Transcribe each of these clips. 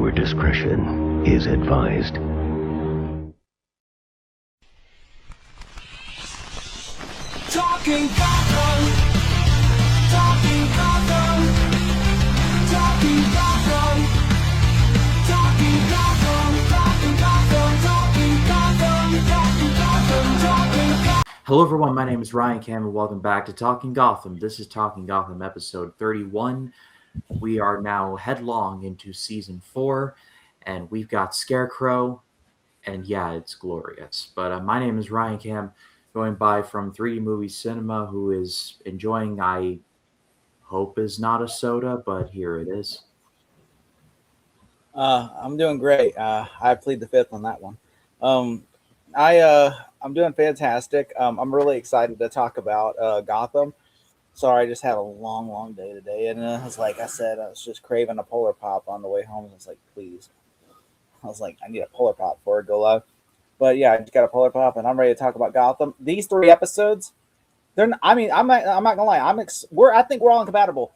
Viewer discretion is advised. Talking Gotham, talking Gotham, talking Gotham, talking Gotham, talking Gotham, talking Gotham, talking Gotham, talking Gotham. Hello everyone, my name is Ryan Cam and welcome back to Talking Gotham. This is Talking Gotham episode 31. We are now headlong into season 4 and we've got Scarecrow and yeah, it's glorious. But my name is Ryan Cam, going by from 3D Movie Cinema, who is enjoying, I hope is not a soda, but here it is. I'm doing great. I plead the fifth on that one. I'm doing fantastic. I'm really excited to talk about Gotham. Sorry, I just had a long day today, and I was like I said, I was just craving a Polar Pop on the way home. I was like, please. I was like, I need a Polar Pop before I go live. But yeah, I just got a Polar Pop, and I'm ready to talk about Gotham. These 3 episodes, I'm not gonna lie. I think we're all incompatible.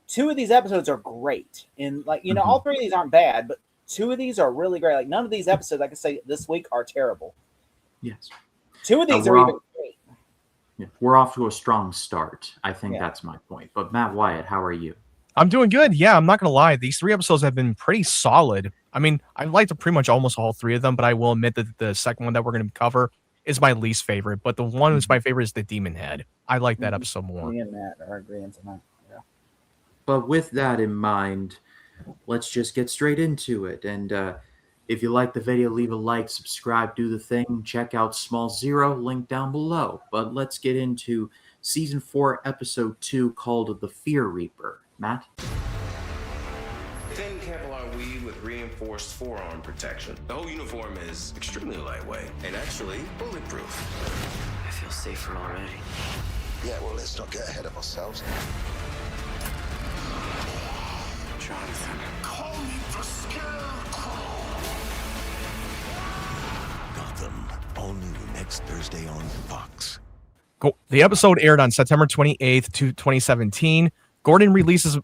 2 of these episodes are great, and all 3 of these aren't bad, but 2 of these are really great. Like none of these episodes I can say this week are terrible. Yes. 2 of these are even great. Yeah, we're off to a strong start. I think that's my point. But Matt Wyatt, how are you? I'm doing good. Yeah, I'm not going to lie. These 3 episodes have been pretty solid. I mean, I liked pretty much almost all 3 of them, but I will admit that the second one that we're going to cover is my least favorite. But the one that's my favorite is the Demon Head. I like that episode more. Me and Matt are agreeing tonight. Yeah. But with that in mind, let's just get straight into it. And if you like the video, leave a like, subscribe, do the thing. Check out Small Zero, link down below. But let's get into Season 4, Episode 2, called The Fear Reaper. Matt? Thin Kevlar weave with reinforced forearm protection. The whole uniform is extremely lightweight and actually bulletproof. I feel safer already. Yeah, well, let's not get ahead of ourselves. Jonathan. Call me the Scarecrow. Gotham, all new next Thursday on Fox. The episode aired on September 28th, 2017. Gordon releases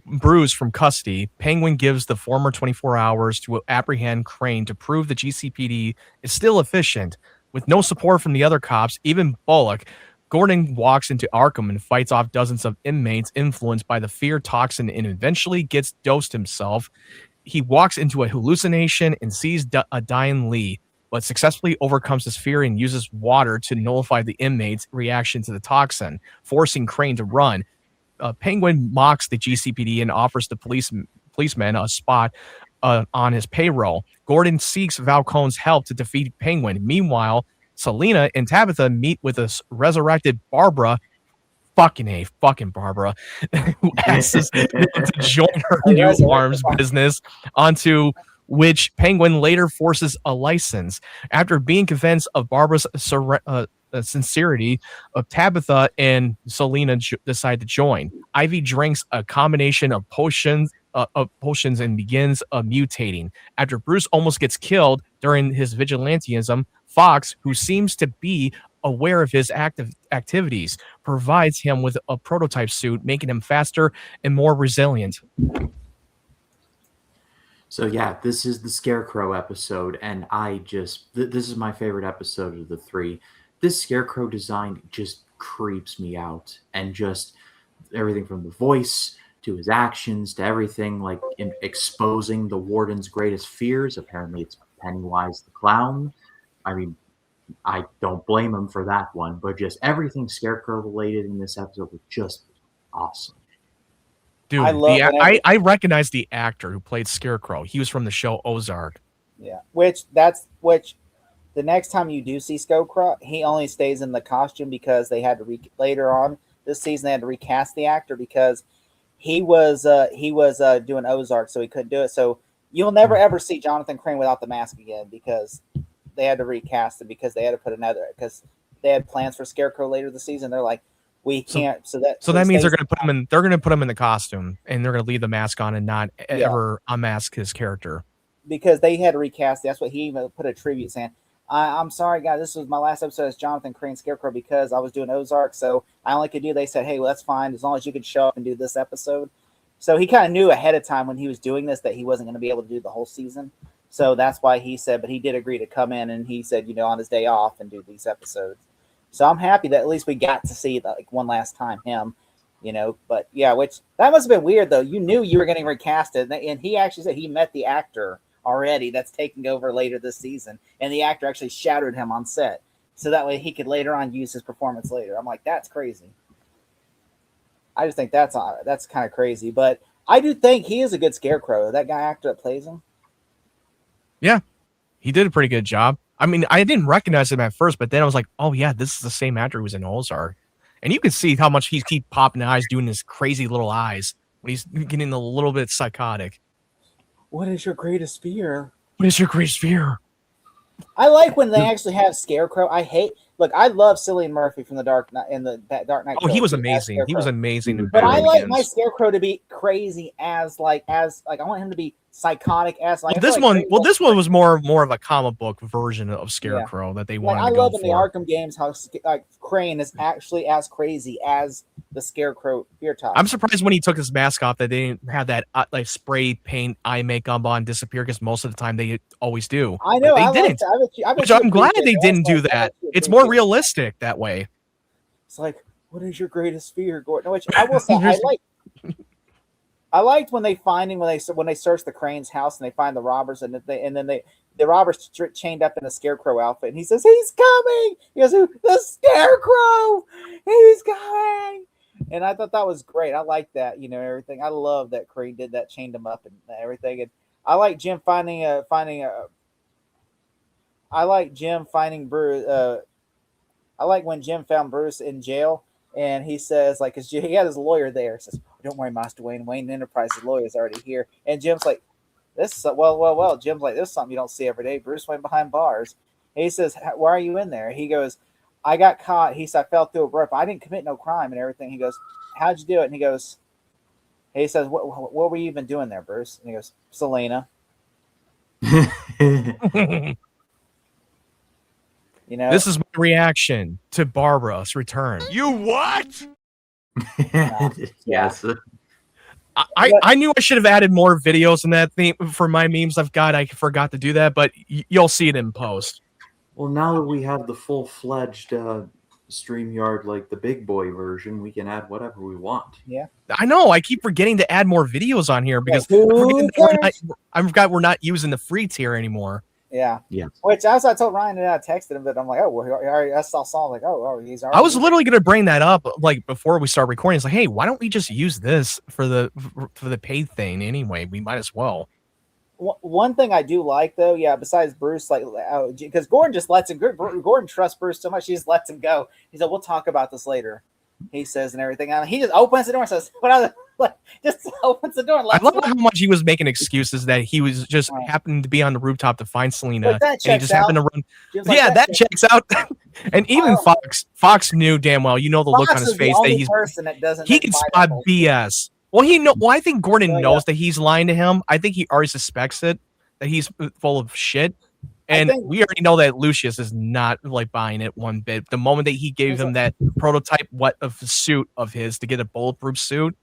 Bruce from custody. Penguin gives the former 24 hours to apprehend Crane to prove the GCPD is still efficient. With no support from the other cops, even Bullock, Gordon walks into Arkham and fights off dozens of inmates influenced by the fear toxin and eventually gets dosed himself. He walks into a hallucination and sees a dying Lee, but successfully overcomes his fear and uses water to nullify the inmates' reaction to the toxin, forcing Crane to run. Penguin mocks the GCPD and offers the policeman a spot on his payroll. Gordon seeks Falcone's help to defeat Penguin. Meanwhile, Selina and Tabitha meet with a resurrected Barbara, fucking Barbara, who asks to join her new arms business, onto which Penguin later forces a license. After being convinced of Barbara's sincerity, Tabitha and Selina decide to join. Ivy drinks a combination of potions and begins mutating. After Bruce almost gets killed during his vigilantism, Fox, who seems to be aware of his activities, provides him with a prototype suit, making him faster and more resilient. So yeah, this is the Scarecrow episode, and this is my favorite episode of the 3. This Scarecrow design just creeps me out, and just everything from the voice to his actions to everything, like in exposing the Warden's greatest fears. Apparently it's Pennywise the Clown. I mean, I don't blame him for that one, but just everything Scarecrow related in this episode was just awesome. Dude, I recognize the actor who played Scarecrow. He was from the show Ozark. Yeah, which the next time you do see Scarecrow, he only stays in the costume because they had to later on this season they had to recast the actor because he was doing Ozark, so he couldn't do it. So you'll never ever see Jonathan Crane without the mask again because they had to recast it because they had to put because they had plans for Scarecrow later this season. They're like, we can't. So that means they're going to put him in. They're going to put him in the costume, and they're going to leave the mask on and not ever unmask his character because they had to recast. That's what he even put a tribute saying. I'm sorry, guys. This was my last episode as Jonathan Crane Scarecrow because I was doing Ozark, so I only could do. They said, "Hey, well, that's fine as long as you can show up and do this episode." So he kind of knew ahead of time when he was doing this that he wasn't going to be able to do the whole season. So that's why he said, but he did agree to come in, and he said, on his day off and do these episodes. So I'm happy that at least we got to see like one last time him, But yeah, which that must have been weird though. You knew you were getting recasted, and he actually said he met the actor already that's taking over later this season, and the actor actually shadowed him on set, so that way he could later on use his performance later. I'm like, that's crazy. I just think that's kind of crazy, but I do think he is a good Scarecrow. That guy actor that plays him. Yeah, he did a pretty good job. I mean, I didn't recognize him at first, but then I was like, oh yeah, this is the same actor who was in Ozark. And you can see how much he's keep popping eyes, doing his crazy little eyes when he's getting a little bit psychotic. What is your greatest fear? What is your greatest fear? I like when they actually have Scarecrow. I love Cillian Murphy from the Dark Knight Dark Knight. Oh, he was amazing. He was amazing. But I like my Scarecrow to be crazy as I want him to be psychotic as like. This one was more of a comic book version of Scarecrow that they wanted. I love in the Arkham games how Crane is actually as crazy as the Scarecrow fear top. I'm surprised when he took his mask off that they didn't have that like spray paint eye makeup on disappear, because most of the time they always do. I know they didn't. Which I'm glad they didn't do that. It's more realistic that way. It's like, what is your greatest fear, Gordon? Which I will say, I liked when they find him when they search the Crane's house and they find the robbers, and then the robbers chained up in a Scarecrow outfit, and he says, "He's coming!" He goes, "The Scarecrow, he's coming!" And I thought that was great. I like that, everything. I love that Crane did that, chained him up and everything. And I like Jim finding Bruce. I like when Jim found Bruce in jail, and he says, like, cause he had his lawyer there. He says, "Don't worry, Master Wayne. Wayne Enterprises lawyer is already here." And Jim's like, "This, well." Jim's like, "This is something you don't see every day. Bruce Wayne behind bars." And he says, "Why are you in there?" He goes, "I got caught." He said, "I fell through a rope. I didn't commit no crime and everything." He goes, "How'd you do it?" And he says, what were you even doing there, Bruce?" And he goes, "Selena." This is my reaction to Barbara's return. You what? Yes. I knew I should have added more videos in that theme for my memes. I forgot to do that, but you'll see it in post. Well, now that we have the full-fledged StreamYard, like the big boy version, we can add whatever we want. Yeah. I know. I keep forgetting to add more videos on here because I forgot we're not using the free tier anymore. Yeah. Yeah. Which I told Ryan and I texted him, but I'm like, oh, well, I saw like, oh, he's already. I was literally going to bring that up like before we start recording. It's like, hey, why don't we just use this for the paid thing anyway? We might as well. One thing I do like though, besides Bruce, like, because Gordon just lets him. Gordon trusts Bruce so much, he just lets him go. He said, "We'll talk about this later," he says, and everything. And he just opens the door and says, just opens the door. And I love how much he was making excuses that he was just happened to be on the rooftop to find Selena, and he just happened to run. Like, that checks out. And even Fox knew damn well, the look on his face that he can spot BS. Well, I think Gordon knows that he's lying to him. I think he already suspects it, that he's full of shit. And we already know that Lucius is not like buying it one bit. The moment that he gave him that prototype of the suit of his to get a bulletproof suit,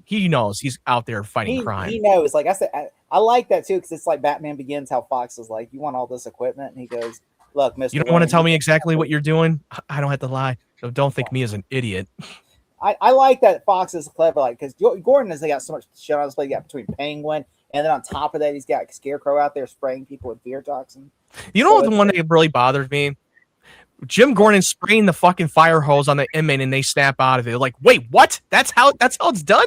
he knows he's out there fighting crime. He knows. Like I said, I like that too, because it's like Batman Begins, how Fox is like, "You want all this equipment?" And he goes, "Look, Mr. You don't want to tell me exactly what you're doing? I don't have to lie. So don't think me as an idiot." I like that Fox is clever, like, because Gordon has got so much shit on display. You got between Penguin, and then on top of that, he's got Scarecrow out there spraying people with fear toxin. You know what? The one that really bothers me, Jim Gordon spraying the fucking fire hose on the inmate, and they snap out of it. Like, wait, what? That's how it's done?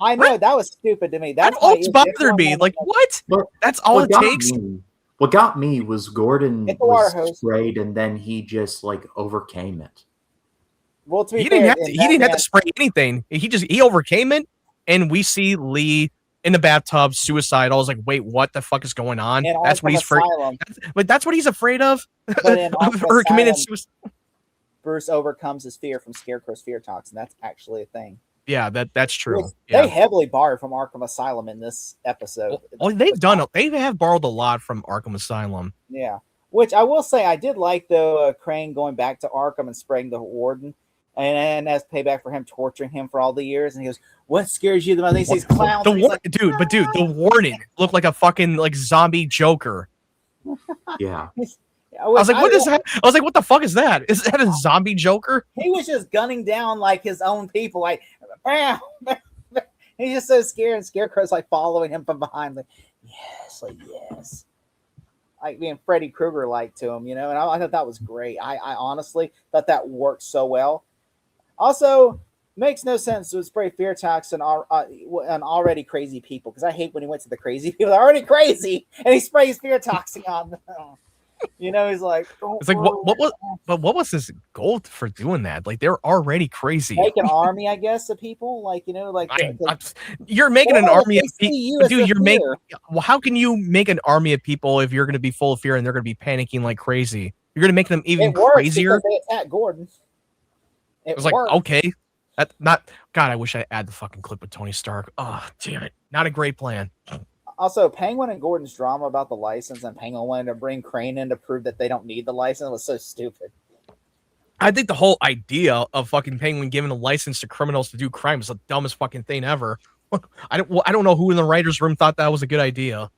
I know, that was stupid to me. That always bothered me. Like, what? That's all it takes. What got me was Gordon was sprayed, and then he just like overcame it. Well, to be he didn't have to spray anything. He overcame it, and we see Lee in the bathtub, suicidal. I was like, wait, what the fuck is going on? That's what he's afraid. But that's what he's afraid of. Or committed suicide. Bruce overcomes his fear from Scarecrow's fear toxin. That's actually a thing. Yeah, that's true. They heavily borrowed from Arkham Asylum in this episode. Well, they have borrowed a lot from Arkham Asylum. Yeah, which I will say I did like though. Crane going back to Arkham and spraying the warden. and as payback for him torturing him for all the years. And he goes, "What scares you the most?" He sees clowns. And he's like, Dude, the warning looked like a fucking like zombie Joker. Yeah. I was like, what is that? I was like, what the fuck is that? Is that a zombie Joker? He was just gunning down like his own people, like bam. He's just so scared, and Scarecrow's like following him from behind, like yes, like being Freddy Krueger like to him, And I thought that was great. I honestly thought that worked so well. Also, makes no sense to spray fear toxin on already crazy people, because I hate when he went to the crazy people. They're already crazy, and he sprays fear toxin on them. He's like, it's like what was his goal for doing that? Like they're already crazy. Make an army, I guess, of people. Like you're making an army of people, dude. You're making. Well, how can you make an army of people if you're going to be full of fear and they're going to be panicking like crazy? You're going to make them even crazier. They attack Gordon. It was like, okay, that's not. God, I wish I had the fucking clip with Tony Stark. Oh, damn it, not a great plan. Also, Penguin and Gordon's drama about the license, and Penguin wanting to bring Crane in to prove that they don't need the license, was so stupid. I think the whole idea of fucking Penguin giving a license to criminals to do crime is the dumbest fucking thing ever. I don't know who in the writers' room thought that was a good idea.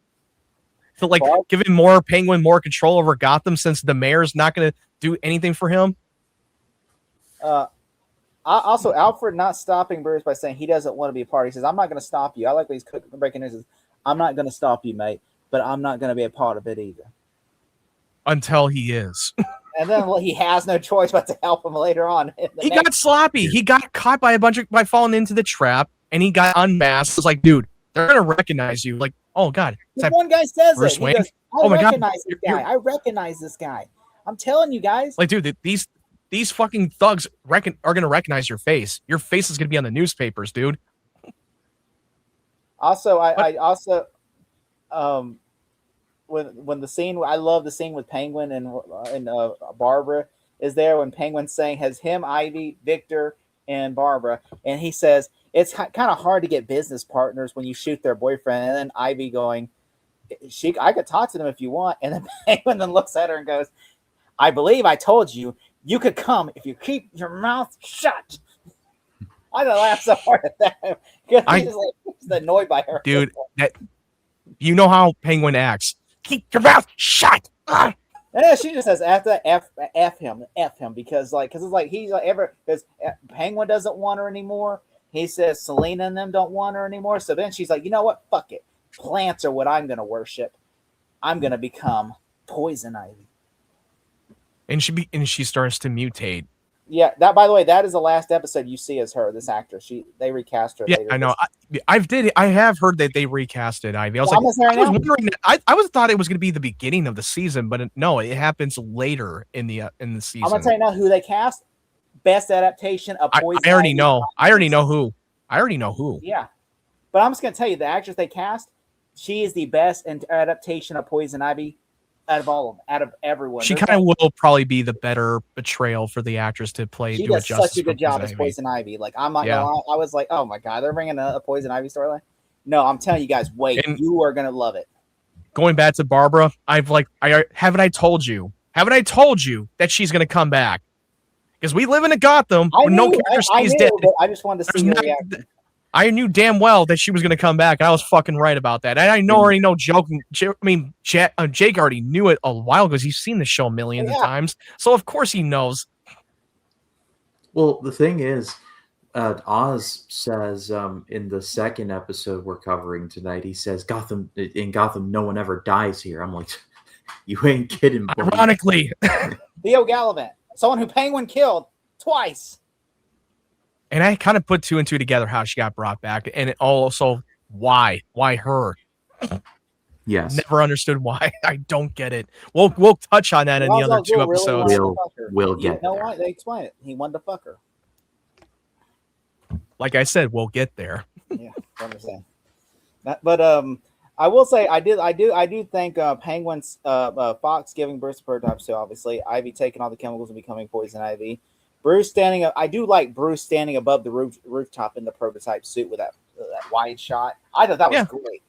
So, like, giving Penguin more control over Gotham, since the mayor's not going to do anything for him. Also, Alfred not stopping Bruce by saying he doesn't want to be a part. He says, "I'm not going to stop you." I like when he's breaking news. "I'm not going to stop you, mate, but I'm not going to be a part of it either." Until he is. And then he has no choice but to help him later on. He got sloppy. He got caught by by falling into the trap, and he got unmasked. It's like, dude, they're going to recognize you. Like, oh, God. One guy says Bruce it. Wayne? Goes, I recognize this guy. I recognize this guy. I'm telling you guys. Like, dude, these fucking thugs are going to recognize your face. Your face is going to be on the newspapers, dude. Also, I also, when the scene, I love the scene with Penguin and Barbara is there, when Penguin's saying has him, Ivy, Victor, and Barbara, and he says it's kind of hard to get business partners when you shoot their boyfriend, and then Ivy going, I could talk to them if you want, and then Penguin then looks at her and goes, "I believe I told you you could come if you keep your mouth shut." I don't laugh so hard at that. He's annoyed by her. Dude, you know how Penguin acts. Keep your mouth shut. Yeah, she just says after F him, because it's like he's like because Penguin doesn't want her anymore. He says Selena and them don't want her anymore. So then she's like, you know what? Fuck it. Plants are what I'm gonna worship. I'm gonna become Poison Ivy. And she starts to mutate. Yeah, that, by the way, that is the last episode you see as her, this actress. They recast her. Yeah, later. I know. I have heard that they recasted Ivy. I was wondering. I thought it was going to be the beginning of the season, but no, it happens later in the season. I'm gonna tell you now who they cast. Best adaptation of Poison. I already know. I already know who. Yeah, but I'm just gonna tell you the actress they cast. She is the best adaptation of Poison Ivy out of all of them, out of everyone. She kind of will probably be the better betrayal for the actress to play. She does such a good job as Poison Ivy. Like, I'm not gonna lie, I was like, oh my god, they're bringing a Poison Ivy storyline. No, I'm telling you guys, wait, you are gonna love it. Going back to Barbara, haven't I told you that she's gonna come back? Because we live in a Gotham where no character stays dead. I just wanted to see her reaction. I knew damn well that she was going to come back. And I was fucking right about that. And I already know Jake already knew it a while ago because he's seen the show millions of times. So, of course, he knows. Well, the thing is, Oz says in the second episode we're covering tonight, he says, in Gotham, no one ever dies here. I'm like, you ain't kidding. Ironically. Theo Gallivant, someone who Penguin killed twice. And I kind of put two and two together how she got brought back, and also why her. Yes, never understood why. I don't get it. We'll touch on that in the other two episodes. We'll get there. Why? They explain it. He wanted to fuck her. Like I said, we'll get there. Yeah, I understand. But I will say I do think Penguin's Fox giving Bruce the prototype. So obviously Ivy taking all the chemicals and becoming Poison Ivy. Bruce standing up. I do like Bruce standing above the rooftop in the prototype suit with that wide shot. I thought that was great.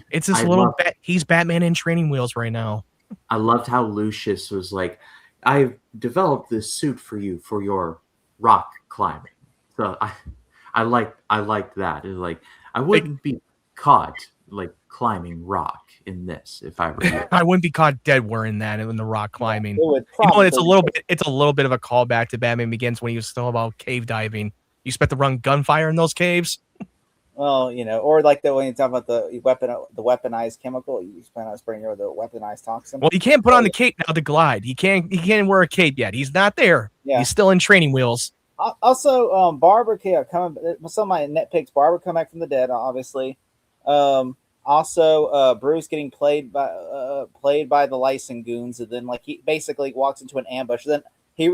It's this little. He's Batman in training wheels right now. I loved how Lucius was like, "I've developed this suit for you for your rock climbing. So I liked that. It's like I wouldn't be caught like climbing rock in this if I were you. I wouldn't be caught dead wearing that in the rock climbing. It would You know, it's probably a little bit of a callback to Batman Begins when he was still about cave diving. You expect to run gunfire in those caves? well, or like when you talk about the weaponized chemical, you plan on spraying with the weaponized toxin. Well, he can't put on the cape now to glide. He can't wear a cape yet. He's not there. Yeah. He's still in training wheels. Also, Barbara coming. Some of my nitpicks. Barbara come back from the dead, obviously. Also, Bruce getting played by the license goons, and then like he basically walks into an ambush. Then he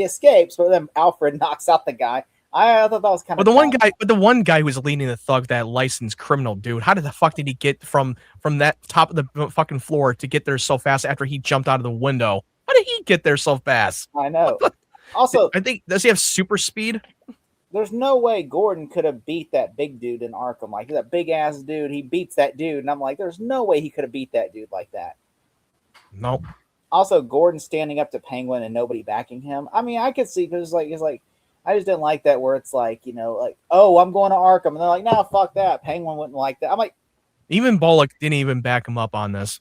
escapes, but then Alfred knocks out the guy. I thought that was kind of. But the one guy who was leading the thug, that licensed criminal dude. How did the fuck did he get from that top of the fucking floor to get there so fast after he jumped out of the window? How did he get there so fast? I know. Also, I think, does he have super speed? there's no way Gordon could have beat that big dude in Arkham. Like that big ass dude, he beats that dude, and I'm like, there's no way he could have beat that dude like that. Nope. Also, Gordon standing up to Penguin and nobody backing him. I mean, I could see because it's like I just didn't like that where it's like like, oh, I'm going to Arkham, and they're like, no, fuck that. Penguin wouldn't like that. I'm like, even Bullock didn't even back him up on this.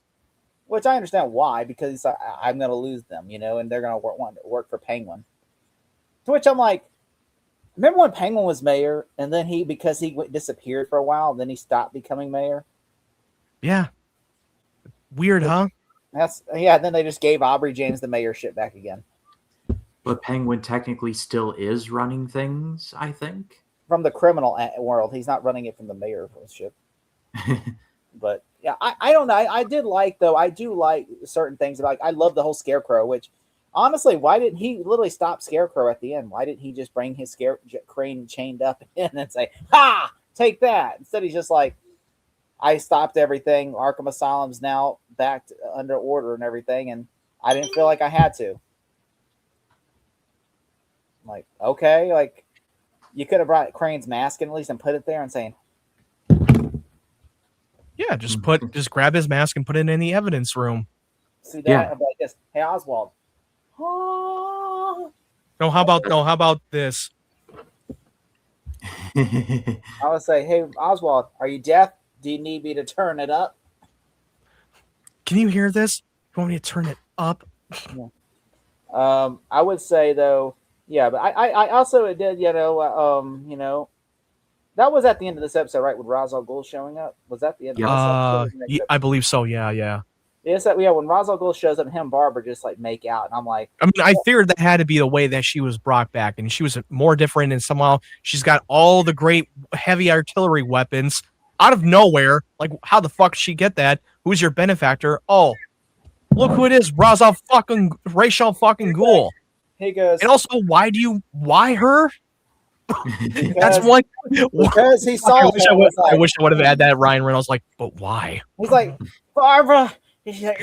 which I understand why, because he's like, I'm going to lose them, and they're going to want to work for Penguin. To which I'm like, remember when Penguin was mayor, and then because he disappeared for a while, then he stopped becoming mayor. Yeah. Weird, huh? Then they just gave Aubrey James the mayorship back again. But Penguin technically still is running things, I think. From the criminal world, he's not running it from the mayorship. But yeah, I don't know. I do like certain things. Like I love the whole Scarecrow, which honestly, why didn't he literally stop Scarecrow at the end? Why didn't he just bring his crane chained up in and say, "Ha, take that"? Instead, he's just like, I stopped everything. Arkham Asylum's now back under order and everything, and I didn't feel like I had to. I'm like, okay, like you could have brought Crane's mask in at least and put it there and saying, yeah, just grab his mask and put it in the evidence room. see that? Yeah. Like this. Hey, Oswald. Oh. No, how about this? I would say, hey, Oswald, are you deaf? Do you need me to turn it up? Can you hear this? You want me to turn it up? Yeah. I would say though, yeah, but I also did, that was at the end of this episode, right? With Ra's al Ghul showing up. Was that the end of this episode? I believe so. Yeah. Yes, when Ra's al Ghul shows up, him and Barbara just like make out, and I'm like, I mean, I feared that had to be the way that she was brought back, and she was more different, and somehow she's got all the great heavy artillery weapons out of nowhere. Like, how the fuck did she get that? Who's your benefactor? Oh, look who it is, Ra's al fucking Ghul. He goes, and also, why her? That's one. Because he saw. I wish I would have had that Ryan Reynolds. Like, but why? He's like, Barbara. He's like,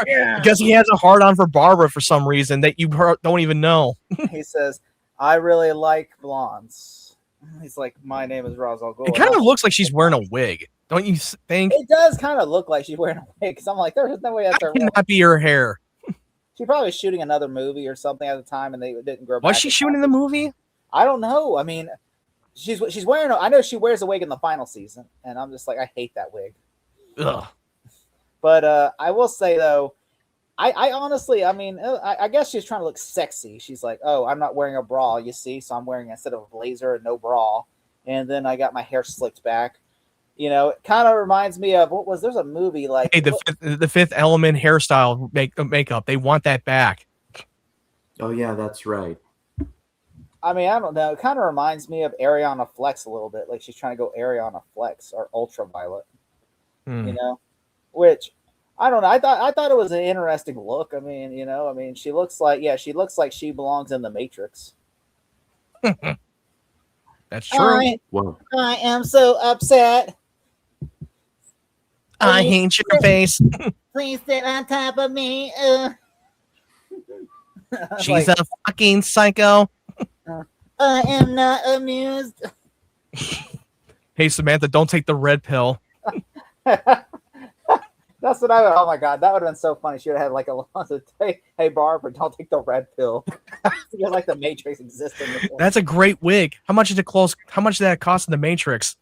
yeah. Because he has a hard on for Barbara for some reason that you don't even know. He says, I really like blondes. He's like, my name is Ra's al Ghul. It kind of looks like she's wearing a wig, don't you think? It does kind of look like she's wearing a wig. Because I'm like, there's no way that's her. Cannot be her hair. She probably was shooting another movie or something at the time, and they didn't grow. Was she shooting the movie? I don't know. I mean, she's wearing. I know she wears a wig in the final season, and I'm just like, I hate that wig. Ugh. But I will say though, I honestly, I mean, I guess she's trying to look sexy. She's like, oh, I'm not wearing a bra, you see, so I'm wearing instead of a blazer and no bra, and then I got my hair slicked back. It kind of reminds me of there's a movie like the Fifth Element hairstyle makeup. They want that back. Oh yeah, that's right. I mean, I don't know. It kind of reminds me of Ariana Flex a little bit. Like she's trying to go Ariana Flex or Ultraviolet. Which I don't know. I thought it was an interesting look. I mean, she looks like she belongs in the Matrix. That's true. I am so upset. I hate your face. Please sit on top of me. She's a fucking psycho. I am not amused. Hey, Samantha, don't take the red pill. That's what I would. Oh my god, that would have been so funny. She would have had like a hey Barbara, don't take the red pill. Feels like the Matrix exists in the That's a great wig. How much did that cost in the Matrix?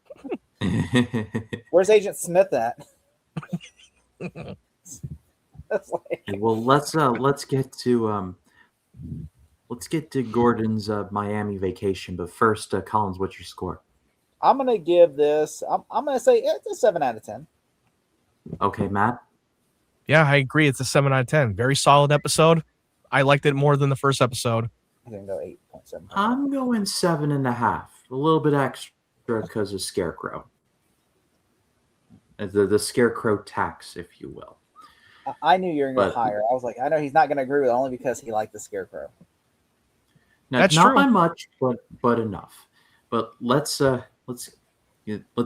Where's Agent Smith at? That's like Well, let's get to Gordon's Miami vacation. But first, Collins, what's your score? I'm gonna give this. I'm gonna say it's a 7 out of 10. Okay, Matt. Yeah, I agree. It's a 7 out of 10. Very solid episode. I liked it more than the first episode. I'm gonna go 8.7. I'm going 7.5. A little bit extra because of Scarecrow. The Scarecrow tax, if you will. I knew you were gonna go But- higher. I was like, I know he's not gonna agree with it only because he liked the Scarecrow. That's not true. by much, but enough. But let's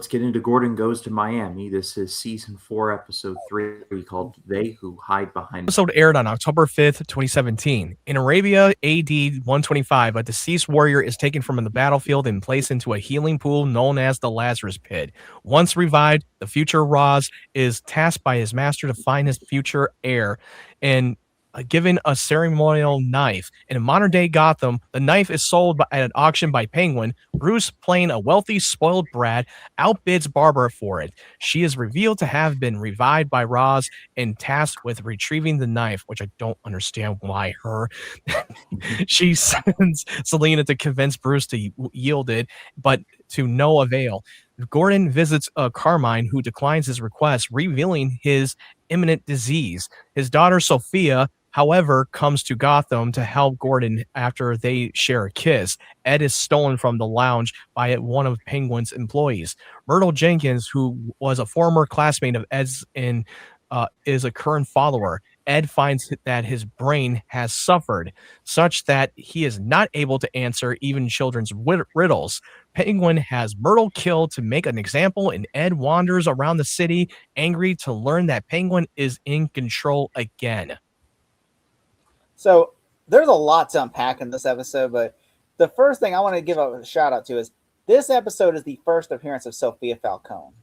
get into Gordon Goes to Miami. This is season 4, episode 3, called "They Who Hide Behind." Episode aired on October 5th, 2017. In Arabia, AD 125, a deceased warrior is taken from the battlefield and placed into a healing pool known as the Lazarus Pit. Once revived, the future Roz is tasked by his master to find his future heir and given a ceremonial knife. In modern day Gotham, the knife is sold at an auction by Penguin. Bruce, playing a wealthy, spoiled brat, outbids Barbara for it. She is revealed to have been revived by Roz and tasked with retrieving the knife, which I don't understand why her. She sends Selena to convince Bruce to yield it, but to no avail. Gordon visits Carmine, who declines his request, revealing his imminent disease. His daughter, Sophia, however, comes to Gotham to help Gordon after they share a kiss. Ed is stolen from the lounge by one of Penguin's employees. Myrtle Jenkins, who was a former classmate of Ed's and is a current follower. Ed finds that his brain has suffered, such that he is not able to answer even children's riddles. Penguin has Myrtle killed to make an example, and Ed wanders around the city, angry to learn that Penguin is in control again. So there's a lot to unpack in this episode, but the first thing I want to give a shout out to is this episode is the first appearance of Sophia Falcone.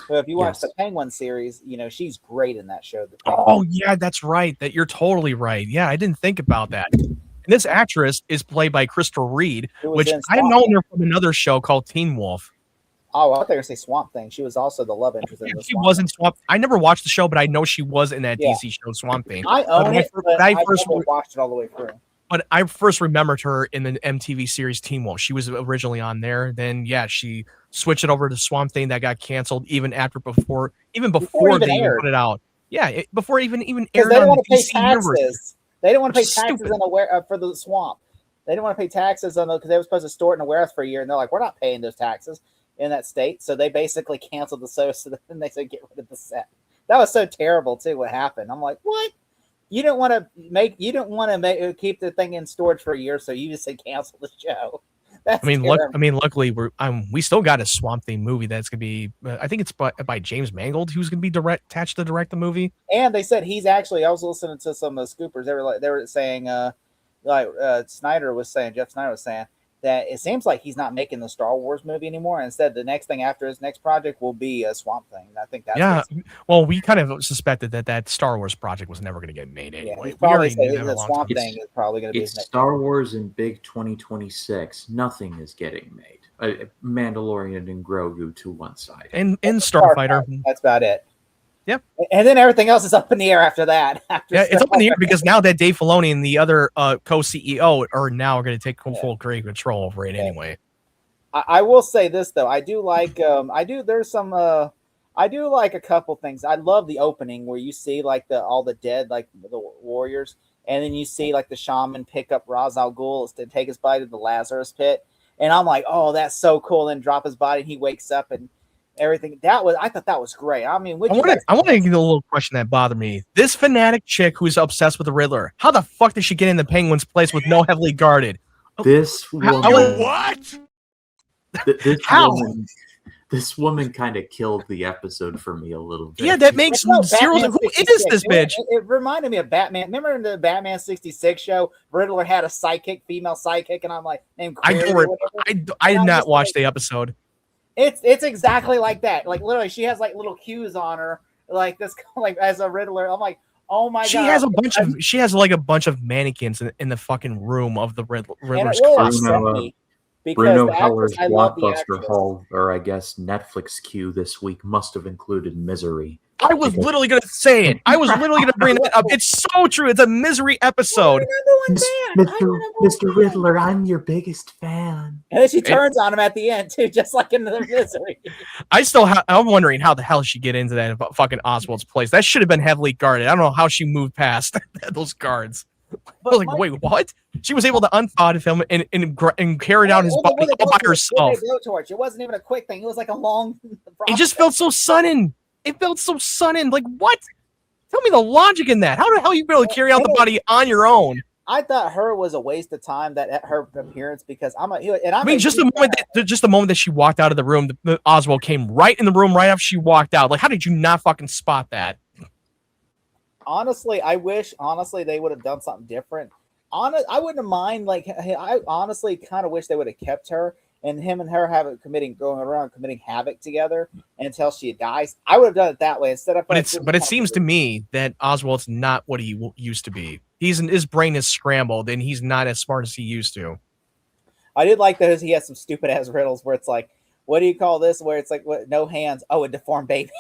So if you watch Yes. the Penguin series, you know she's great in that show. Oh yeah, that's right. That you're totally right. Yeah, I didn't think about that. And this actress is played by Crystal Reed, Who was which in I've Swamp known Thing. her from another show called Teen Wolf. Oh, I thought they were going to say Swamp Thing. She was also the love interest in Yeah, the she Swamp was Thing. in Swamp. I never watched the show, but I know she was in that Yeah. DC show Swamp Thing. I own when it, but I never first watched it all the way through. But I first remembered her in the MTV series Teen Wolf. She was originally on there. Then yeah, she switched it over to Swamp Thing that got canceled even before it they even even aired. put it out. Yeah, before even Because aired they didn't on want to the pay DC universe. taxes. They didn't want to pay Which is taxes stupid. for the Swamp. They didn't want to pay taxes on because they were supposed to store it in a warehouse for a year, and they're like, we're not paying those taxes in that state. So they basically canceled the show. So then they said get rid of the set. That was so terrible too. What happened? I'm like, what? You don't want to keep the thing in storage for a year, so you just say cancel the show. That's Luckily we still got a Swamp Thing movie that's gonna be. I think it's by James Mangold, who's gonna be attached to direct the movie. And they said he's actually. I was listening to some of the scoopers. They were saying, Jeff Snyder was saying that it seems like he's not making the Star Wars movie anymore. Instead, the next thing after his next project will be a Swamp Thing. And I think that's Well, we kind of suspected that Star Wars project was never going to get made anyway. he's We probably already knew saying that a the long Swamp time. Thing is probably going to be his It's next. Star Wars in big 2026. Nothing is getting made. Mandalorian and Grogu to one side. And Starfighter. That's about it. Yep. And then everything else is up in the air after that. Yeah, it's up in the air because now that Dave Filoni and the other co-CEO are now going to take full creative control over it anyway. I will say this though, I do like I do like a couple things. I love the opening where you see like all the dead, like the warriors, and then you see like the shaman pick up Ra's al Ghul to take his body to the Lazarus Pit, and I'm like, oh, that's so cool. And drop his body, and he wakes up and everything. I thought that was great. I mean, I want to get a little question that bothered me. This fanatic chick who's obsessed with the Riddler, how the fuck did she get in the Penguin's place with no heavily guarded? This woman, What? This woman kind of killed the episode for me a little bit. Yeah, that makes zero. Batman Who 66. is this bitch? It reminded me of Batman. Remember in the Batman 66 show, Riddler had a female sidekick, and I'm like, named I Query did or whatever. I did I'm not just watch like- the episode. It's exactly like that. Like literally, she has like little cues on her, like this, like as a Riddler. I'm like, Oh my She god! has a bunch of she has like a bunch of mannequins in the fucking room of the And Riddler's it really costume. upset Bruno, me because Bruno the actress, Heller's I love the blockbuster actress. haul, or I guess Netflix queue this week must have included Misery. I was literally gonna say it. I was literally gonna bring that up. It's so true. It's a Misery episode. Mr. Riddler, I'm your biggest fan. And then she turns on him at the end too, just like in the Misery. I'm wondering how the hell she get into that fucking Oswald's place. That should have been heavily guarded. I don't know how she moved past those guards. I was like, wait, what? She was able to unfod him and carry down his body all by herself. It wasn't even a quick thing. It was like a long. It just felt so sudden. It felt so sudden. Like, what? Tell me the logic in that. How the hell you be able to carry out the body on your own? I thought her was a waste of time that her appearance because just the moment that she walked out of the room, the Oswald came right in the room right after she walked out. Like, how did you not fucking spot that? Honestly, I wish they would have done something different. I wouldn't mind. Like, I honestly kind of wish they would have kept her and him and her going around committing havoc together until she dies. I would have done it that way instead of. But it seems to me that Oswald's not what he used to be. His brain is scrambled and he's not as smart as he used to. I did like that he has some stupid ass riddles where it's like, what do you call this? Where it's like, what? No hands. Oh, a deformed baby.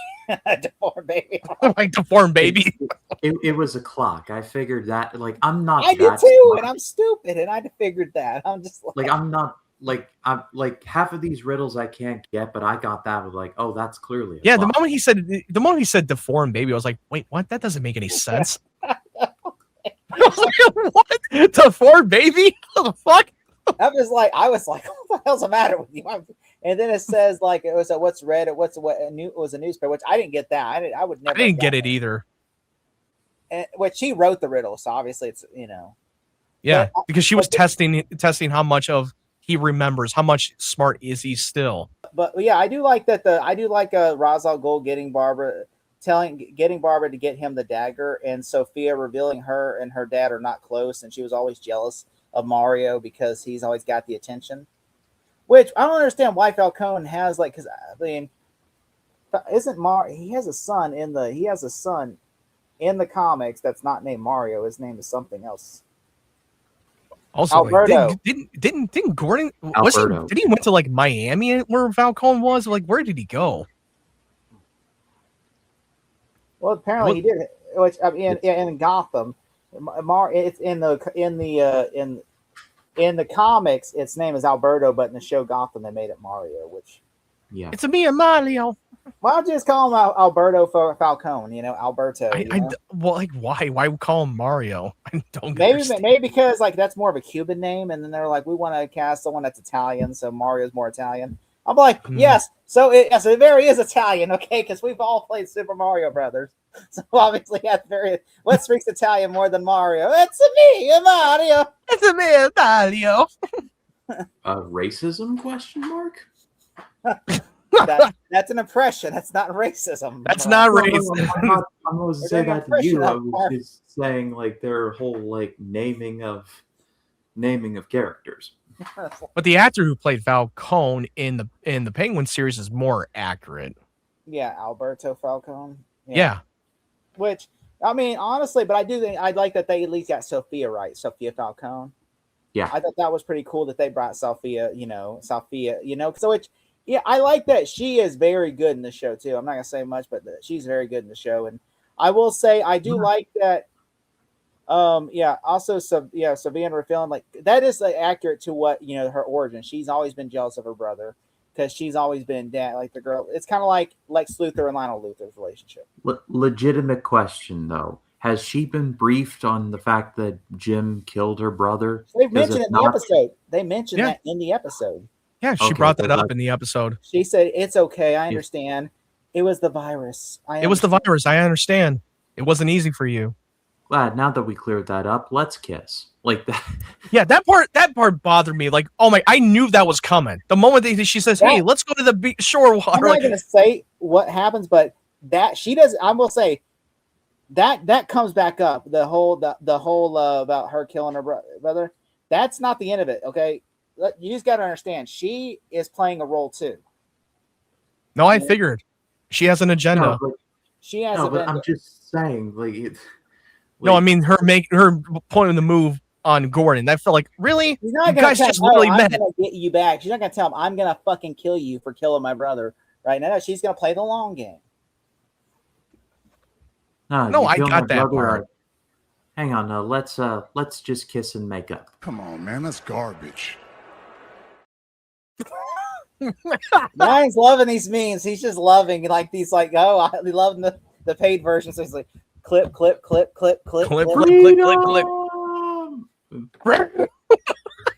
A deformed baby. Like deformed baby. It was a clock. I figured that. Like, I'm not. I did too, smart. And I'm stupid, and I figured that. I'm just like I'm not. I'm like half of these riddles I can't get, but I got that with like, oh, that's clearly a clock. The moment he said deformed baby, I was like, wait, what? That doesn't make any sense. I was like, what? Deformed baby? What the fuck? I was like, what the hell's the matter with you? And then it says like it was a what's red, it was a newspaper, which I didn't get that. I would never. I didn't get it either. And which she wrote the riddle, so obviously it's Yeah, because she was testing how much of he remembers, how much smart is he still. But yeah, I do like that. Ra's al Ghul getting Barbara to get him the dagger, and Sophia revealing her and her dad are not close, and she was always jealous of Mario because he's always got the attention. Which I don't understand why Falcone has because I mean, he has a son in the comics that's not named Mario. His name is something else. Also, Alberto. Didn't Gordon did he went to like Miami where Falcone was? Like, where did he go? Well, apparently he did. Which I mean, in Gotham, it's in the comics, its name is Alberto, but in the show Gotham, they made it Mario. Which, yeah, it's me and Mario. Why don't you just call him Alberto Falcone? Alberto. Why? Why call him Mario? I don't. Maybe because that's more of a Cuban name, and then they're like, we want to cast someone that's Italian, so Mario's more Italian. I'm like, yes. So it very is Italian, okay? Because we've all played Super Mario Brothers, so obviously what speaks Italian more than Mario? It's me, Mario. It's me, Mario. Racism? Question mark. That's an impression. That's not racism. That's not racism. I'm not going to say that to you. I was just saying their whole naming of characters. But the actor who played Falcone in the Penguin series is more accurate. Yeah, Alberto Falcone. Yeah. Which I mean, honestly, but I do think I like that they at least got Sophia right. Sophia Falcone. Yeah, I thought that was pretty cool that they brought Sophia. So it's. Yeah, I like that she is very good in the show too. I'm not gonna say much, but she's very good in the show, and I will say I do like that. Also, Savannah Raphael, that is accurate to what her origin. She's always been jealous of her brother because she's always been the girl. It's kind of like Lex Luthor and Lionel Luthor's relationship. Legitimate question though. Has she been briefed on the fact that Jim killed her brother? They've mentioned it in the episode. They mentioned that in the episode. Yeah, she brought that up in the episode. She said, "It's okay. I understand. It was the virus. It was the virus. I understand. It wasn't easy for you." Glad now that we cleared that up. Let's kiss like that. Yeah, that part bothered me. Like, oh my! I knew that was coming. The moment that she says, "Hey, let's go to the shore water." I'm not going to say what happens, but that she does. I will say that comes back up. The whole about her killing her brother. That's not the end of it. Okay. You just got to understand, she is playing a role too. No, I figured she has an agenda. She has. No, but I'm just saying, No, I mean her pointing the move on Gordon. That felt like, really? She's not You gonna guys tell just him, really I'm met. gonna get you back. She's not gonna tell him, I'm gonna fucking kill you for killing my brother. Right now, she's gonna play the long game. No, you I killed got my that brother, part. hang on, let's just kiss and make up. Come on, man, that's garbage. Ryan's loving these memes. He's just loving like these, like, oh, I loving the paid version. So he's like, clip, clip, clip, clip, clip, Clip, clip. clip, clip, clip, clip.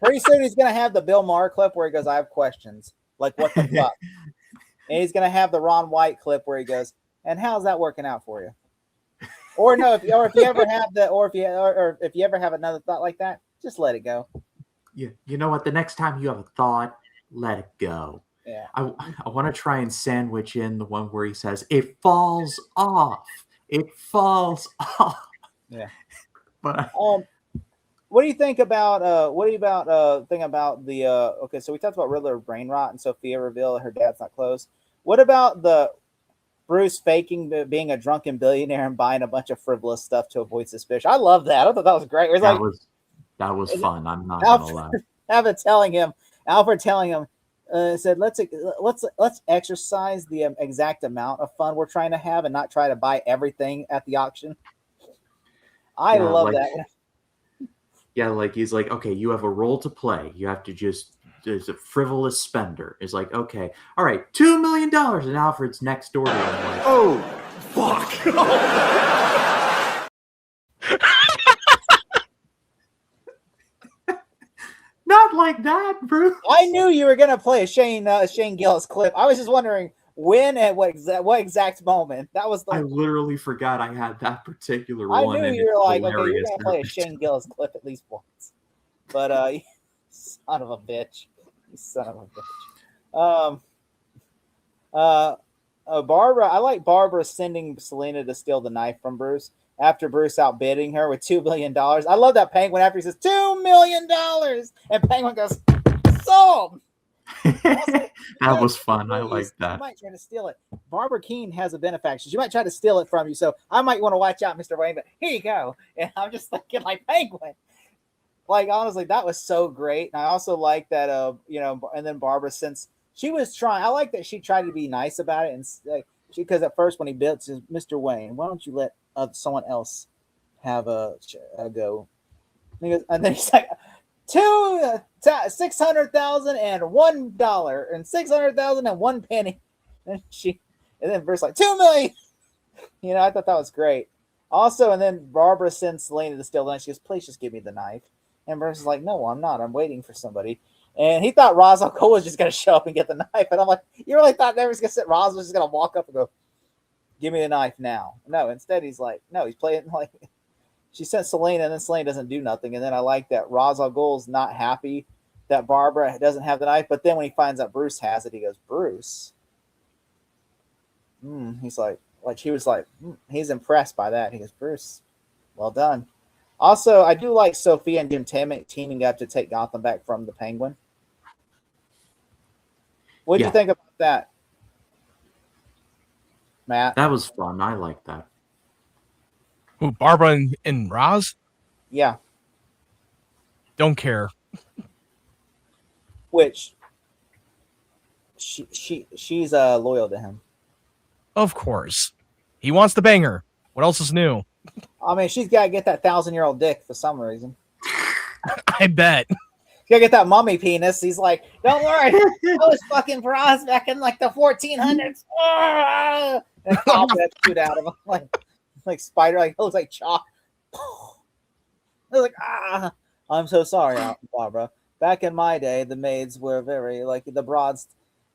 Pretty soon he's gonna have the Bill Maher clip where he goes, I have questions. Like, what the fuck? And he's gonna have the Ron White clip where he goes, and how's that working out for you? Or no, if you ever have if you ever have another thought like that, just let it go. You know what? The next time you have a thought, let it go. Yeah. I want to try and sandwich in the one where he says, it falls off. It falls off. Yeah. But what do you think about the okay, so we talked about Riddler brain rot and Sophia reveal her dad's not close. What about the Bruce faking being a drunken billionaire and buying a bunch of frivolous stuff to avoid suspicion? I love that. I thought that was great. It was that was fun. I'm not gonna lie. Alfred telling him, said, let's exercise the exact amount of fun we're trying to have and not try to buy everything at the auction. I love that. Yeah, like he's like, okay, you have a role to play. You have to there's a frivolous spender. It's like, okay, all right, $2 million, and Alfred's next door to him. Like, Oh, fuck. not like that, Bruce. I knew you were gonna play a Shane Gillis clip. I was just wondering when and what exact moment. That was I literally forgot I had that particular I one. knew and you were it's like, okay, you're hilarious gonna play a every Shane Gillis clip at least once. But son of a bitch. You son of a bitch. Barbara, I like Barbara sending Selena to steal the knife from Bruce after Bruce outbidding her with $2 million. I love that Penguin after he says $2 million, and Penguin goes, sold. that was fun. I like that. You might try to steal it. Barbara Keene has a benefactor. She might try to steal it from you, so I might want to watch out, Mr. Wayne. But here you go. And I'm just thinking, like, Penguin. Like, honestly, that was so great. And I also like that, and then Barbara, since she was trying, I like that she tried to be nice about it, and because at first when he built, says, Mr. Wayne, why don't you let someone else have a go? And then he's like, $600,000 and $1 and $600,000 and 1 penny. And then Bruce like $2 million. I thought that was great. Also, and then Barbara sends Selena to steal the knife. She goes, please just give me the knife. And Bruce is like, no, I'm not. I'm waiting for somebody. And he thought Ra's al Ghul was just going to show up and get the knife. And I'm like, you really thought they was going to sit? Ra's was just going to walk up and go, give me the knife now. No, instead he's like, no, he's playing like, she sent Selena, and then Selena doesn't do nothing. And then I like that Ra's al Ghul's not happy that Barbara doesn't have the knife. But then when he finds out Bruce has it, he goes, Bruce. He's like he was like, he's impressed by that. He goes, Bruce, well done. Also, I do like Sophia and Jim teaming up to take Gotham back from the Penguin. What do you think about that, Matt? That was fun. I like that. Who, Barbara and Roz? Yeah. Don't care. Which she's loyal to him. Of course. He wants to bang her. What else is new? I mean, she's got to get that 1,000-year-old dick for some reason. I bet. She's got to get that mummy penis. He's like, don't worry. I was fucking Braz back in like the 1400s. And I'll shoot out of him like spider. Like, it looks like chalk. I was like, I'm so sorry, Barbara. Back in my day, the maids were very, like, the broads,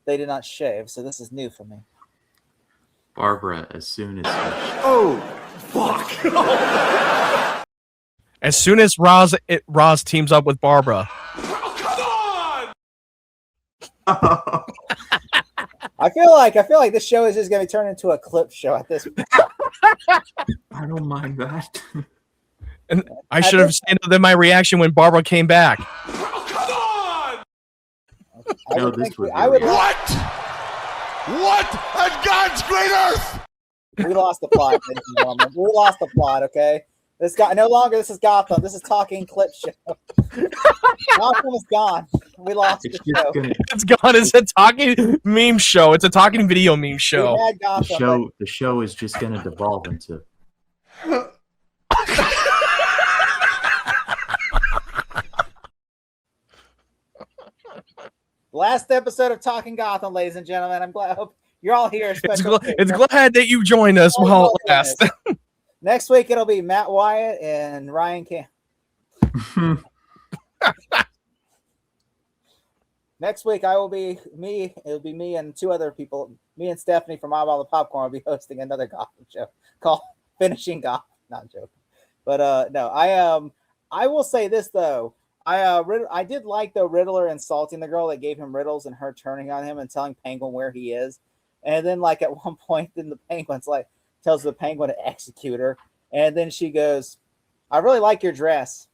they did not shave. So this is new for me. Barbara, as soon as Oh, fuck. As soon as Roz teams up with Barbara. Oh, come on! I feel like this show is just going to turn into a clip show at this point. I don't mind that. And I should have seen my reaction when Barbara came back. Oh, come on! No, this would be What on God's great earth? We lost the plot, ladies and gentlemen. We lost the plot, okay? This guy no longer. This is Gotham. This is Talking Clip Show. Gotham is gone. We lost It's the just show. gonna It's gone. It's a talking meme show. It's a talking video meme We show. had Gotham. the show is just gonna devolve into Last episode of Talking Gotham, ladies and gentlemen. I'm glad. I hope you're all here. It's glad that you joined us while it lasts. Next week it'll be Matt Wyatt and Ryan Cam. Next week I will be me. It'll be me and two other people. Me and Stephanie from Eyeball the Popcorn will be hosting another Gotham show called Finishing Gotham. Not joking, but no. I will say this though. I did like the Riddler insulting the girl that gave him riddles and her turning on him and telling Penguin where he is. And then like at one point, then the Penguin's like tells the Penguin to execute her. And then she goes, "I really like your dress."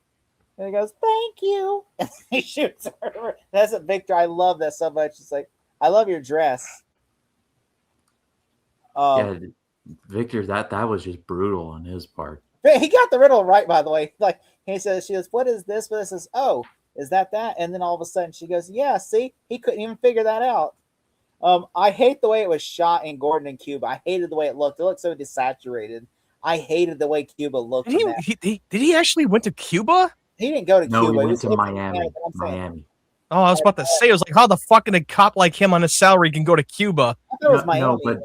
And he goes, "Thank you." And he shoots her. That's a Victor. I love that so much. It's like, "I love your dress." yeah, Victor. That was just brutal on his part. He got the riddle right, by the way. Like he says, she goes, "What is this?" But this is, "Oh, is that?" And then all of a sudden she goes, "Yeah, see, he couldn't even figure that out." I hate the way it was shot in Gordon and Cuba. I hated the way it looked. It looked so desaturated. I hated the way Cuba looked. Did he actually went to Cuba? He didn't go to No, Cuba. he went to Miami. Miami. Oh, I was about to say, I was like, how the fuck can a cop like him on a salary can go to Cuba? I thought it was Miami. No, but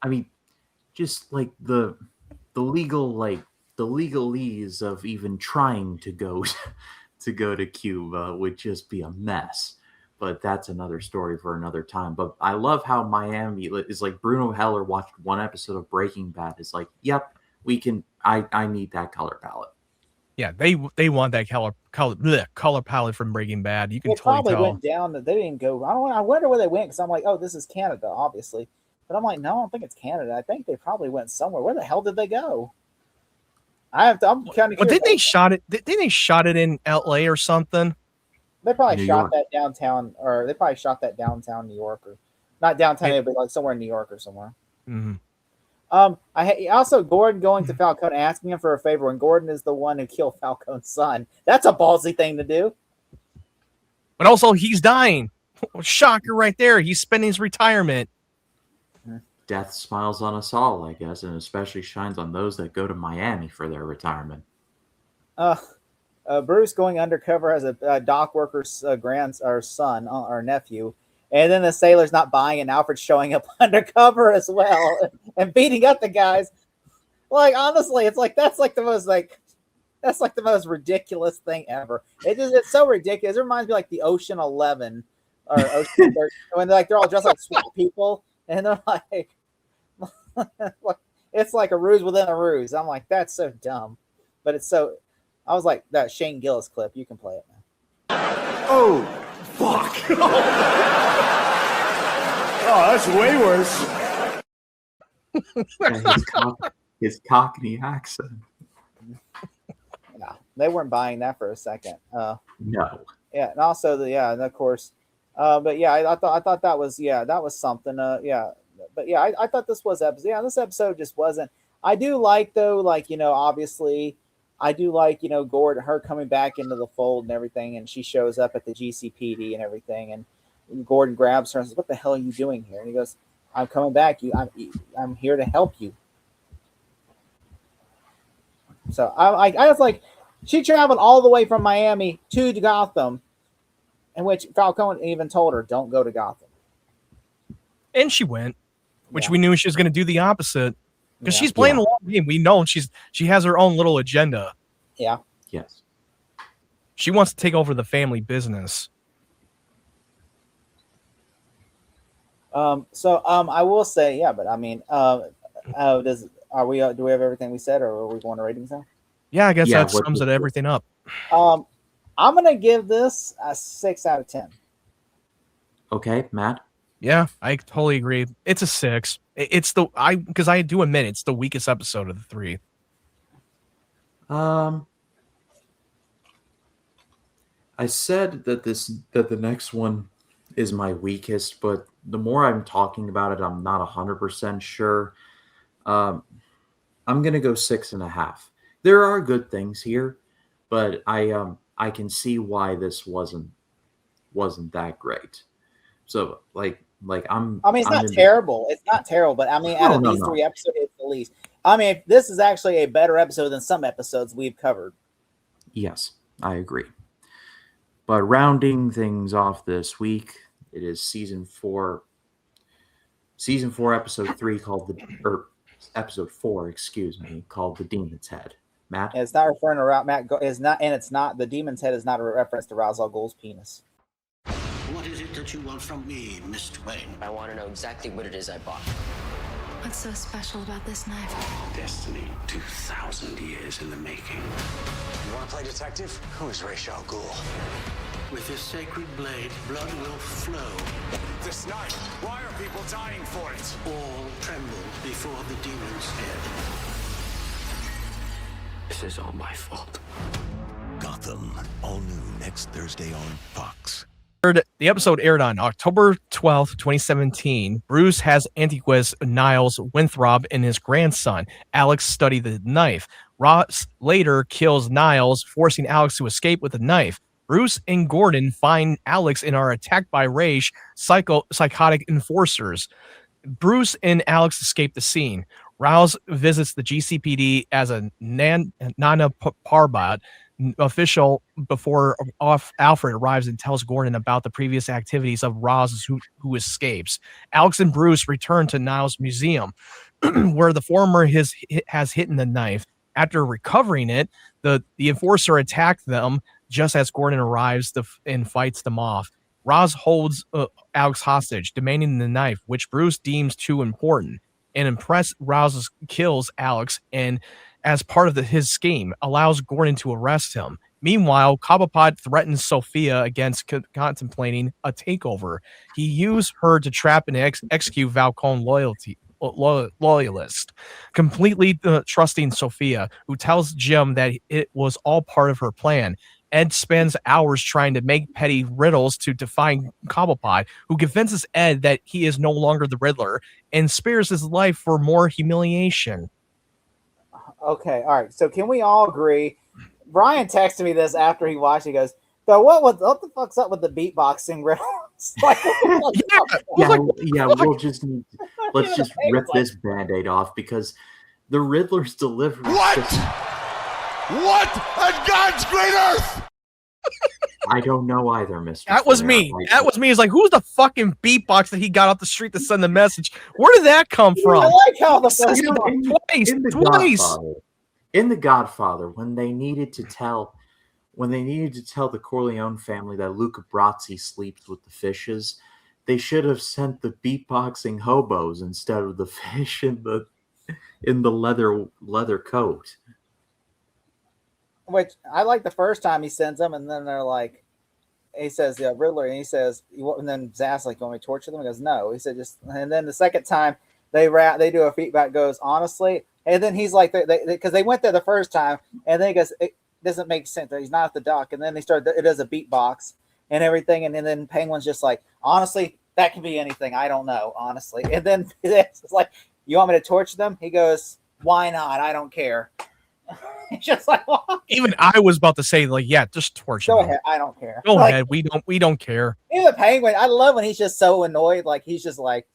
I mean, just like the legalese of even trying to go to Cuba would just be a mess. But that's another story for another time. But I love how Miami is like Bruno Heller watched one episode of Breaking Bad. It's like, yep, we can. I need that color palette. Yeah, they want that color palette from Breaking Bad. You can They totally probably tell. went down. They didn't go. I wonder where they went because I'm like, oh, this is Canada, obviously. But I'm like, no, I don't think it's Canada. I think they probably went somewhere. Where the hell did they go? I'm kind of. Well, didn't they shot it? Didn't they shot it in L.A. or something? They probably New shot York. that downtown, or they probably shot that downtown New York, or not downtown, but like somewhere in New York or somewhere. Mm-hmm. Also Gordon going to Falcone asking him for a favor when Gordon is the one who killed Falcone's son. That's a ballsy thing to do. But also, he's dying. Shocker right there. He's spending his retirement. Death smiles on us all, I guess, and especially shines on those that go to Miami for their retirement. Bruce going undercover as a dock worker's son or nephew, and then the sailor's not buying, and Alfred's showing up undercover as well and beating up the guys. Like honestly, it's like that's like the most ridiculous thing ever. It's so ridiculous. It reminds me like the Ocean 11 or Ocean 13 when they're all dressed like SWAT people, and they're like, it's like a ruse within a ruse. I'm like, that's so dumb, but it's so. I was like, that Shane Gillis clip. You can play it now. Oh, fuck. Oh, that's way worse. His Cockney accent. No, they weren't buying that for a second. No. Yeah, and also and of course, but yeah, I thought that was something. But yeah, I thought this was episode. Yeah, this episode just wasn't. I do like though, like obviously. I do like, Gordon, her coming back into the fold and everything, and she shows up at the GCPD and everything, and Gordon grabs her and says, "What the hell are you doing here?" And he goes, "I'm coming back. I'm here to help you." So I was like, she traveled all the way from Miami to Gotham, in which Falcone even told her, "Don't go to Gotham." And she went, which we knew she was going to do the opposite. Because she's playing the long game. We know she has her own little agenda. Yeah. Yes. She wants to take over the family business. So I will say, but I mean, do we have everything we said, or are we going to ratings now? Yeah, I guess that sums it everything up. I'm gonna give this a 6 out of 10. Okay, Matt. Yeah, I totally agree. It's a 6. It's because I do admit it's the weakest episode of the 3. I said that the next one is my weakest, but the more I'm talking about it, I'm not 100% sure. I'm gonna go 6.5 There are good things here, but I can see why this wasn't that great. So I mean, it's I'm not in the terrible. It's not terrible, but I mean, out no of no these no. 3 episodes, it's the least. I mean, this is actually a better episode than some episodes we've covered. Yes, I agree. But rounding things off this week, it is season four, episode three called episode four, excuse me, called The Demon's Head. Matt? And it's not referring to Is not, and it's not the demon's head is not a reference to Ra's al Ghul's penis. What is it that you want from me, Mr. Wayne? I want to know exactly what it is I bought. What's so special about this knife? Destiny 2,000 years in the making. You want to play detective? Who's Ra's al Ghul? With this sacred blade, blood will flow. This knife. Why are people dying for it? All tremble before the demon's head. This is all my fault. Gotham, all new next Thursday on Fox. The episode aired on October 12th, 2017. Bruce has Antiquus Niles Winthrop and his grandson, Alex, study the knife. Ross later kills Niles, forcing Alex to escape with the knife. Bruce and Gordon find Alex and are attacked by rage psychotic enforcers. Bruce and Alex escape the scene. Rouse visits the GCPD as a Nana Parbat official before Alfred arrives and tells Gordon about the previous activities of Roz, who escapes. Alex and Bruce return to Niles' museum, where the former has hidden the knife. After recovering it, the enforcer attacked them just as Gordon arrives and fights them off. Roz holds Alex hostage, demanding the knife, which Bruce deems too important. And impressed, Rouse kills Alex and, as part of his scheme, allows Gordon to arrest him. Meanwhile, Cobblepot threatens Sophia against contemplating a takeover. He used her to trap and execute Falcone loyalist, completely trusting Sophia, who tells Jim that it was all part of her plan. Ed spends hours trying to make petty riddles to define Cobblepot, who convinces Ed that he is no longer the Riddler and spares his life for more humiliation. Okay, all right. So can we all agree? Brian texted me this after he watched. He goes, "So what the fuck's up with the beatboxing riddles?" Like, We'll just let's just rip this Band-Aid off because the Riddler's delivery. What on God's great earth? I don't know either, Mr. That was me. That was me. It's like, who's the fucking beatbox that he got off the street to send the message? Where did that come from? I like how the twice. In The Godfather, when they needed to tell the Corleone family that Luca Brasi sleeps with the fishes, they should have sent the beatboxing hobos instead of the fish in the leather coat. Which I like the first time he sends them, and then they're like, he says, "Yeah, Riddler," and he says, and then Zach's like, "You want me to torture them?" He goes, "No." He said, "Just," and then the second time they do a feedback, goes, "Honestly," and then he's like, because they went there the first time, and then he goes, "It doesn't make sense. He's not at the dock," and then they start, it does a beatbox and everything, and then Penguin's just like, "Honestly, that can be anything. I don't know, honestly," and then it's like, "You want me to torture them?" He goes, "Why not? I don't care." It's just like, what? Even I was about to say, like, yeah, just torture. Go ahead. I don't care. Go ahead. We don't care. Even the Penguin, I love when he's just so annoyed. Like, he's just like,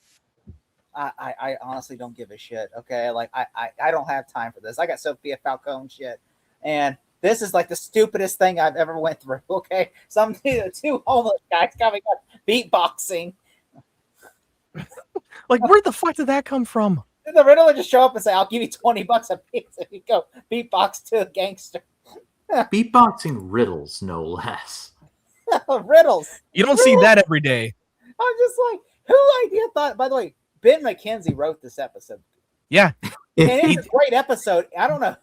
I honestly don't give a shit. Okay. Like, I don't have time for this. I got Sophia Falcone shit. And this is like the stupidest thing I've ever went through. Okay. Some two homeless guys coming up beatboxing. Like, where the fuck did that come from? And the Riddler just show up and say, "I'll give you $20 a piece if you go beatbox to a gangster." Beatboxing riddles, no less. Riddles. You don't see that every day. I'm just like, who idea thought? By the way, Ben McKenzie wrote this episode. Yeah, and it's a great episode. I don't know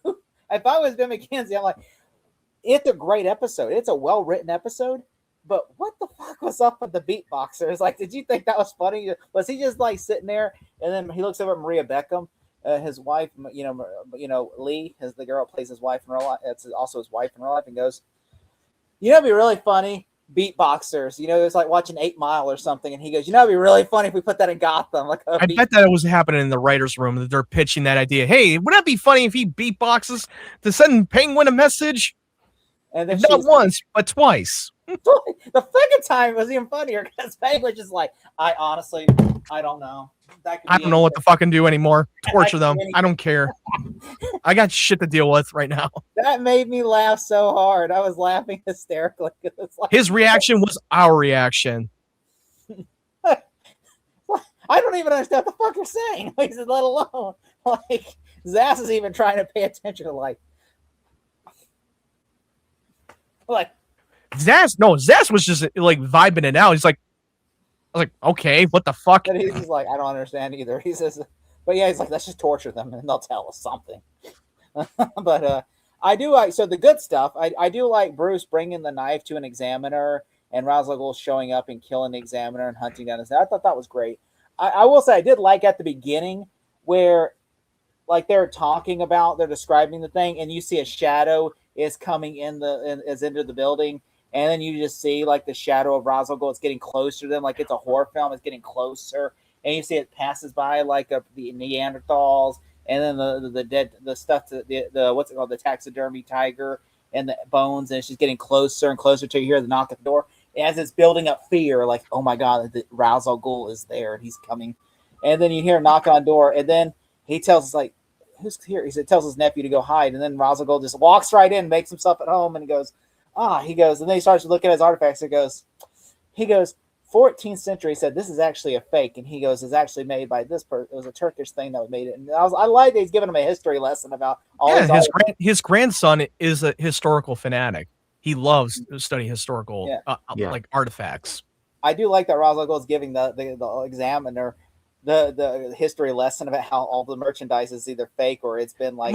if I was Ben McKenzie, I'm like, it's a great episode. It's a well written episode. But what the fuck was up with the beatboxer? It's like, did you think that was funny? Was he just like sitting there, and then he looks over at Maria Beckham, his wife, Lee, the girl that plays his wife in real life. That's also his wife in real life, and goes, "You know, it'd be really funny beatboxers. You know, it's like watching 8 Mile or something, and he goes, "You know, it'd be really funny if we put that in Gotham." Like, I bet that it was happening in the writers' room that they're pitching that idea. Hey, wouldn't that be funny if he beatboxes to send Penguin a message? And then Not once, but twice. The second time was even funnier because Penguin just like, I don't know. I don't know what to fucking do anymore. Torture them. I don't care. I got shit to deal with right now. That made me laugh so hard. I was laughing hysterically. It's like, his reaction was our reaction. I don't even understand what the fuck you're saying. He said, let alone. Like, Zass is even trying to pay attention to like Zass was just like vibing it out. He's like, I was like, okay, what the fuck? And he's just like, I don't understand either. He says, but yeah, he's like, let's just torture them and they'll tell us something. But I do like, so the good stuff, I do like Bruce bringing the knife to an examiner and Ra's al Ghul showing up and killing the examiner and hunting down his. I thought that was great. I will say I did like at the beginning where like they're describing the thing and you see a shadow is coming is into the building. And then you just see like the shadow of Ra's al Ghul. It's getting closer to them, like it's a horror film. It's getting closer, and you see it passes by like the Neanderthals, and then the dead, the stuff, the what's it called, the taxidermy tiger, and the bones, and she's getting closer and closer till you hear the knock at the door. As it's building up fear, like oh my god, the Ra's al Ghul is there and he's coming, and then you hear a knock on the door, and then he tells us like who's here. He tells his nephew to go hide, and then Ra's al Ghul just walks right in, makes himself at home, and he goes. He goes, and then he starts looking at his artifacts. He goes, 14th century. He said, this is actually a fake. And he goes, it's actually made by this person. It was a Turkish thing that made it. And I like that he's giving him a history lesson about all his grandson is a historical fanatic. He loves to study historical like artifacts. I do like that Ra's al Ghul is giving the examiner the history lesson about how all the merchandise is either fake or it's been like.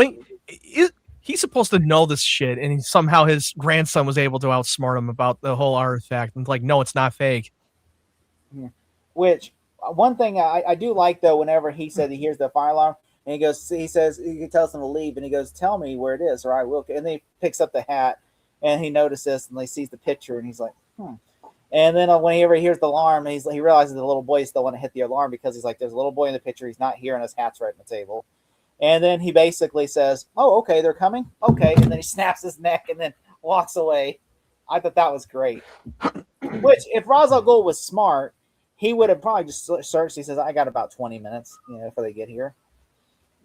He's supposed to know this shit, and somehow his grandson was able to outsmart him about the whole artifact. And like, no, it's not fake. Which one thing I do like though, whenever he said he hears the fire alarm, and he tells him to leave, and he goes, "Tell me where it is, or I will." And then he picks up the hat, and he notices, and he sees the picture, and he's like, And then whenever he hears the alarm, he realizes the little boy still want to hit the alarm because he's like, "There's a little boy in the picture. He's not here, and his hat's right on the table." And then he basically says, "Oh, okay, they're coming. Okay." And then he snaps his neck and then walks away. I thought that was great. Which, if Ra's al Ghul was smart, he would have probably just searched. He says, "I got about 20 minutes, before they get here.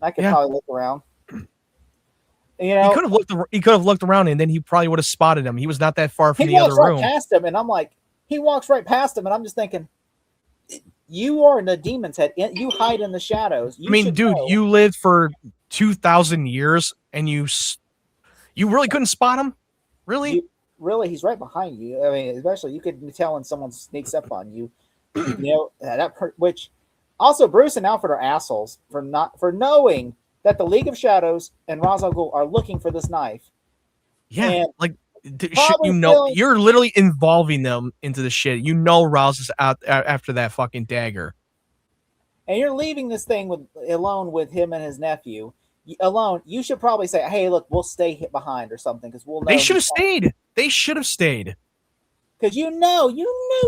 I could probably look around." He could have looked around, and then he probably would have spotted him. He was not that far from the other room. Past him, and I'm like, he walks right past him, and I'm just thinking. You are in the demon's head. You hide in the shadows. You lived for 2,000 years, and you really couldn't spot him? Really? Really, he's right behind you. I mean, especially you could tell when someone sneaks up on you. Which also Bruce and Alfred are assholes for knowing that the League of Shadows and Ra's al Ghul are looking for this knife. Yeah, you're literally involving them into the shit. Ra's is out after that fucking dagger, and you're leaving this thing alone with him and his nephew. Alone, you should probably say, "Hey, look, we'll stay behind or something," because we'll know. They should have stayed. Because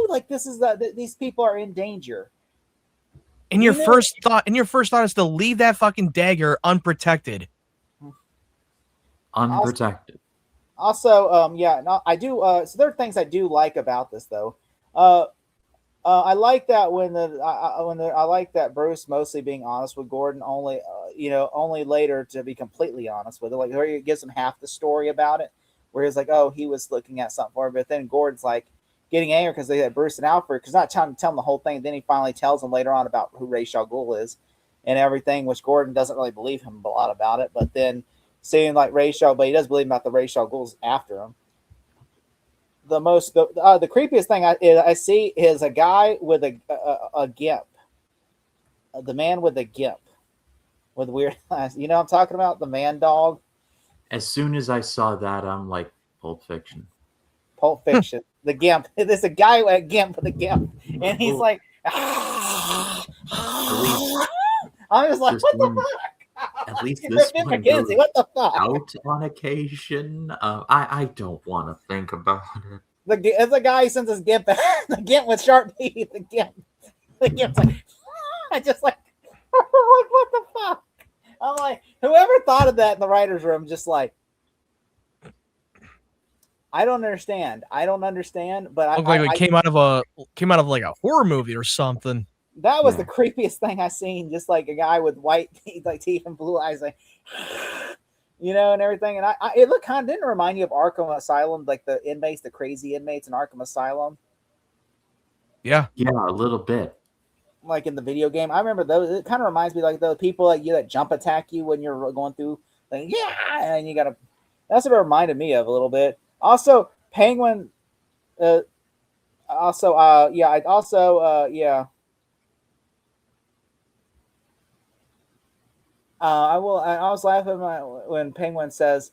like this is these people are in danger. And your first thought is to leave that fucking dagger unprotected. Also, I do. So there are things I do like about this, though. I like that I like that Bruce mostly being honest with Gordon. Only later to be completely honest with it. Like where he gives him half the story about it, where he's like, "Oh, he was looking at something for him," but then Gordon's like getting angry because they had Bruce and Alfred because not trying to tell him the whole thing. And then he finally tells him later on about who Ra's al Ghul is and everything, which Gordon doesn't really believe him a lot about it, but then. Seeing like but he does believe about the Ra's al Ghul's after him. The creepiest thing I see is a guy with a gimp. The man with a gimp with weird eyes. You know what I'm talking about? The man dog. As soon as I saw that, I'm like, Pulp Fiction. Pulp Fiction. The gimp. There's a guy with a gimp with a gimp, and he's like, I'm just like, what the fuck? At least this one goes what the fuck? out on occasion. I don't want to think about it. It's a guy who sends his gimp, the gimp with sharp teeth. The gimp's like, I just like, like, what the fuck? I'm like, whoever thought of that in the writers' room, just like, I don't understand. But Looked like it came out of like a horror movie or something. that was the creepiest thing I seen. Just like a guy with white teeth, like teeth and blue eyes, like, and everything. And it looked kind of didn't remind you of Arkham Asylum, like the inmates, the crazy inmates in Arkham Asylum. Yeah, a little bit. Like in the video game, I remember those. It kind of reminds me like the people like you that jump attack you when you're going through, like and you gotta. That's what it reminded me of a little bit. Also, Penguin. I was laughing when Penguin says,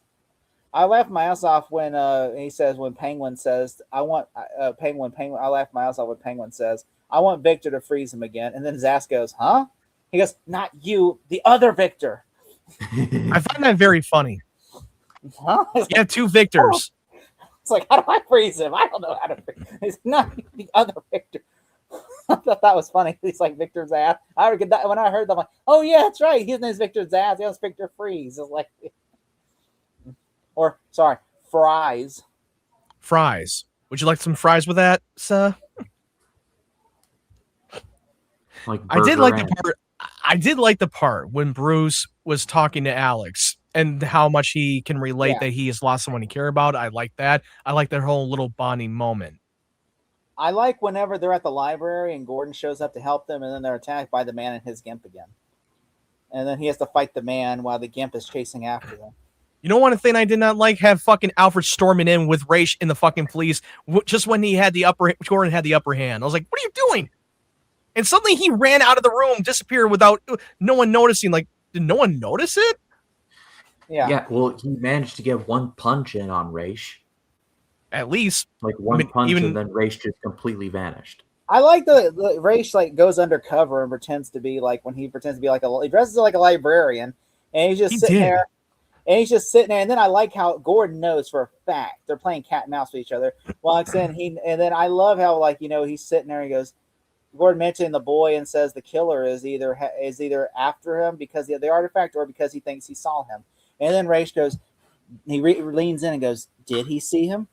I laughed my ass off when he says when Penguin says, I want Penguin. I laughed my ass off when Penguin says, I want Victor to freeze him again. And then his ass goes, huh? He goes, not you, the other Victor. I find that very funny. Huh? Yeah, two Victors. It's like, how do I freeze him? I don't know how to freeze him. He's not the other Victor. I thought that was funny. He's like Victor's ass. When I heard that, I'm like, oh yeah, that's right. His name's Victor's ass. He was Victor Freeze. It's like, fries. Fries. Would you like some fries with that, sir? Like I did like the part when Bruce was talking to Alex and how much he can relate that he has lost someone he cared about. I like that. I like that whole little bonding moment. I like whenever they're at the library and Gordon shows up to help them, and then they're attacked by the man and his gimp again. And then he has to fight the man while the gimp is chasing after them. You know, one thing I did not like, have fucking Alfred storming in with Raish in the fucking police just when Gordon had the upper hand. I was like, what are you doing? And suddenly he ran out of the room, disappeared without no one noticing. Like, did no one notice it? Yeah, well, he managed to get one punch in on Raish. At least. Like one punch, and then Raish just completely vanished. I like the Raish like goes undercover and pretends to be like he dresses like a librarian, and he's just sitting there. And then I like how Gordon knows for a fact they're playing cat and mouse with each other. Walks in, and then I love how he's sitting there and he goes, Gordon mentioning the boy and says the killer is either after him because of the artifact or because he thinks he saw him. And then Raish goes, leans in and goes, did he see him?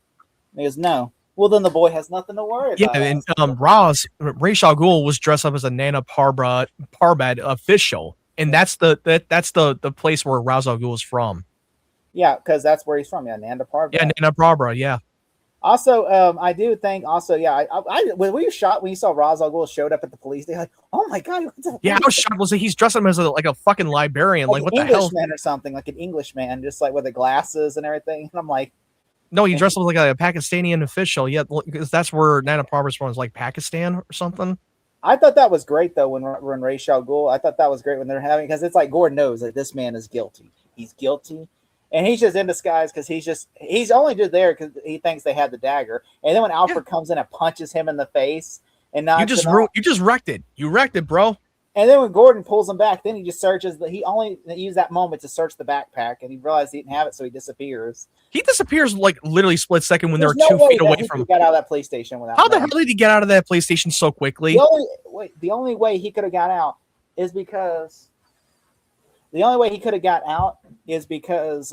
And he goes, no. Well, then the boy has nothing to worry about. Yeah, and Ra's al Ghul was dressed up as a Nana Parbat official, and that's the place where Ra's al Ghul is from. Yeah, because that's where he's from. Yeah, Nana Parbat. Yeah, Nana Parbat. Yeah. Also, I do think were you shocked when you saw Ra's al Ghul showed up at the police station? Like, oh my god! Yeah, I was shocked. Was he's dressed up as a fucking librarian? Like what the hell? Englishman or something, like an Englishman, just like with the glasses and everything. And I'm like, no, he dressed up like a Pakistani official. Yeah, because that's where Nana Parbat's from, is like Pakistan or something. I thought that was great though when Ra's al Ghul. I thought that was great when they're having, because it's like Gordon knows that this man is guilty. He's guilty. And he's just in disguise because he's only just there because he thinks they had the dagger. And then when Alfred comes in and punches him in the face and knocks him out, you just wrecked it. You wrecked it, bro. And then when Gordon pulls him back, then he just searches. He only used that moment to search the backpack, and he realized he didn't have it, so he disappears. He disappears like literally split second when they're no 2 feet away from him. Got out of that police station without. How the hell did he get out of that police station so quickly? The only way he could have got out is because. The only way he could have got out is because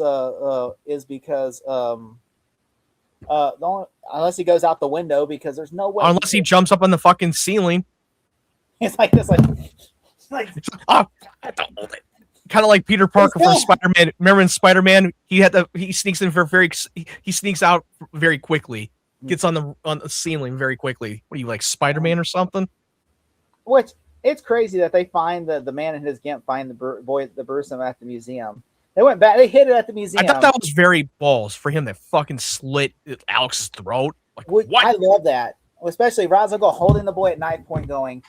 unless he goes out the window, because there's no way. Unless he jumps up on the fucking ceiling. It's like this, like oh, I don't hold it. Kind of like Peter Parker from Spider-Man. Remember in Spider-Man, he sneaks out very quickly, gets on the ceiling very quickly. What are you, like Spider-Man or something? Which. It's crazy that they find the man and his gimp find the Bruce at the museum. They went back. They hid it at the museum. I thought that was very balls for him to fucking slit Alex's throat. Like, what? I love that, especially Ra's al Ghul holding the boy at knife point, going,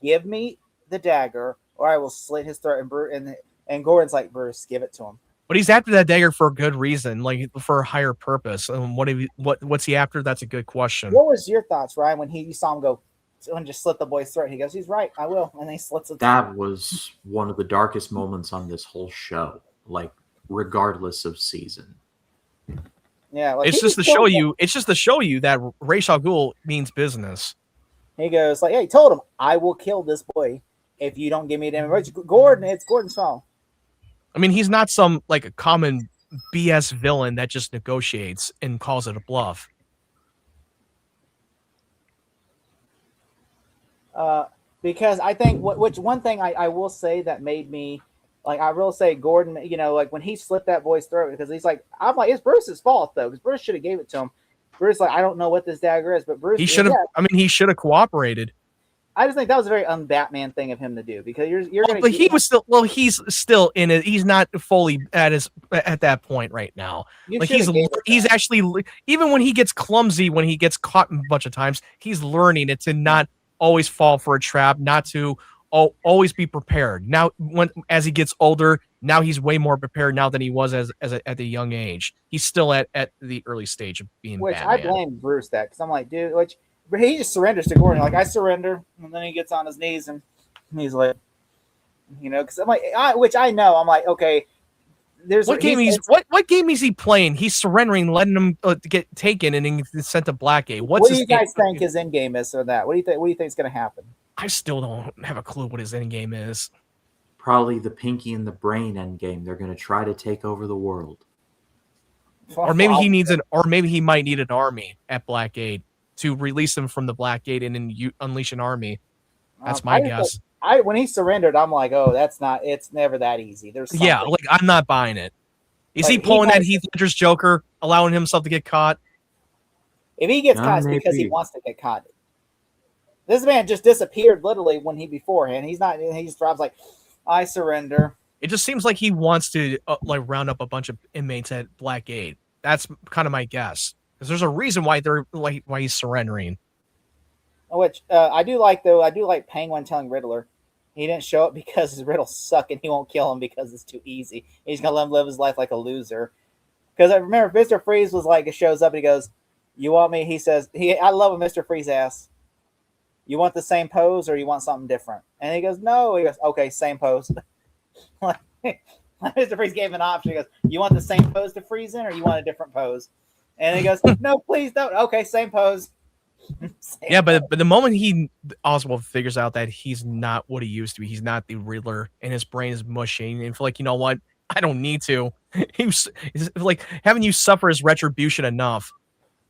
"Give me the dagger, or I will slit his throat." And Gordon's like, "Bruce, give it to him." But he's after that dagger for a good reason, like for a higher purpose. And what's he after? That's a good question. What was your thoughts, Ryan, when you saw him go? And just slit the boy's throat. He goes, "He's right, I will," and he slits it. That was one of the darkest moments on this whole show, like regardless of season. Yeah, like It's just to show you. It's just to show you that Ra's al Ghul means business. He goes like, "Hey, he told him I will kill this boy if you don't give me the information." Gordon, it's Gordon's fault. I mean, he's not some like a common BS villain that just negotiates and calls it a bluff. Because I think which one thing I will say that made me like I will say Gordon, you know, like when he slit that boy's throat because he's like, I'm like, it's Bruce's fault though because Bruce should have gave it to him. Bruce like, I don't know what this dagger is, but Bruce He should have. yeah, I mean, he should have cooperated. I just think that was a very un-Batman thing of him to do because you're going to. But he was still. Well, he's still in it. He's not fully at that point right now. Like he's actually even when he gets clumsy, when he gets caught a bunch of times, he's learning it to not always fall for a trap, not to always be prepared. Now, as he gets older, now he's way more prepared now than he was at a young age. He's still at the early stage of being Batman. I blame Bruce that because I'm like, dude, but he just surrenders to Gordon. Like, I surrender. And then he gets on his knees and he's like, you know, because I'm like, which I know. I'm like, okay, there's what game what game is he playing? He's surrendering, letting him get taken and then sent to Blackgate. What do you guys think his end game is for that? What do you think? What do you think is going to happen? I still don't have a clue what his end game is. Probably the Pinky and the Brain end game. They're going to try to take over the world. Or maybe he needs or maybe he might need an army at Blackgate to release him from the Blackgate and then unleash an army. That's my guess. When he surrendered, I'm like, oh, it's never that easy. There's something. Yeah, like I'm not buying it. Is he pulling that Heath Ledger's Joker, allowing himself to get caught? If he gets caught, it's because he wants to get caught. This man just disappeared literally when he beforehand. He just drives like, I surrender. It just seems like he wants to like round up a bunch of inmates at Blackgate. That's kind of my guess. Because there's a reason why why he's surrendering. Which I do like though. I do like Penguin telling Riddler he didn't show up because his riddles suck and he won't kill him because it's too easy. He's gonna let him live his life like a loser. Because I remember Mr. Freeze was like, it shows up and he goes, "You want me?" He says, I love when Mr. Freeze asks, "You want the same pose or you want something different?" And he goes, "No." He goes, "Okay, same pose." Mr. Freeze gave him an option. He goes, "You want the same pose to freeze in or you want a different pose?" And he goes, "No, please don't." "Okay, same pose." Yeah, but the moment Oswald figures out that he's not what he used to be, he's not the Riddler, and his brain is mushing, and like, you know what? I don't need to. He's like, haven't you suffer his retribution enough?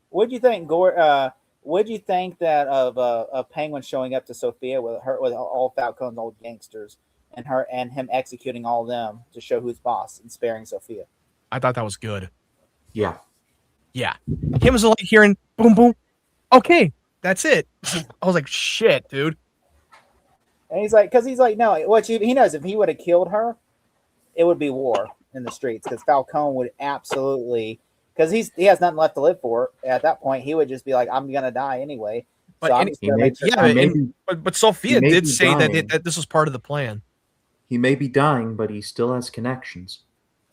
What do you think, Gore? What do you think that of Penguin showing up to Sophia with all Falcone's old gangsters and him executing all of them to show who's boss and sparing Sophia? I thought that was good. Yeah. Him was like hearing boom boom. Okay, that's it. I was like, shit, dude. And he's like, no. He knows if he would have killed her, it would be war in the streets because Falcone would absolutely, because he has nothing left to live for. At that point, he would just be like, I'm gonna die anyway. But Sophia did say that this was part of the plan. He may be dying, but he still has connections.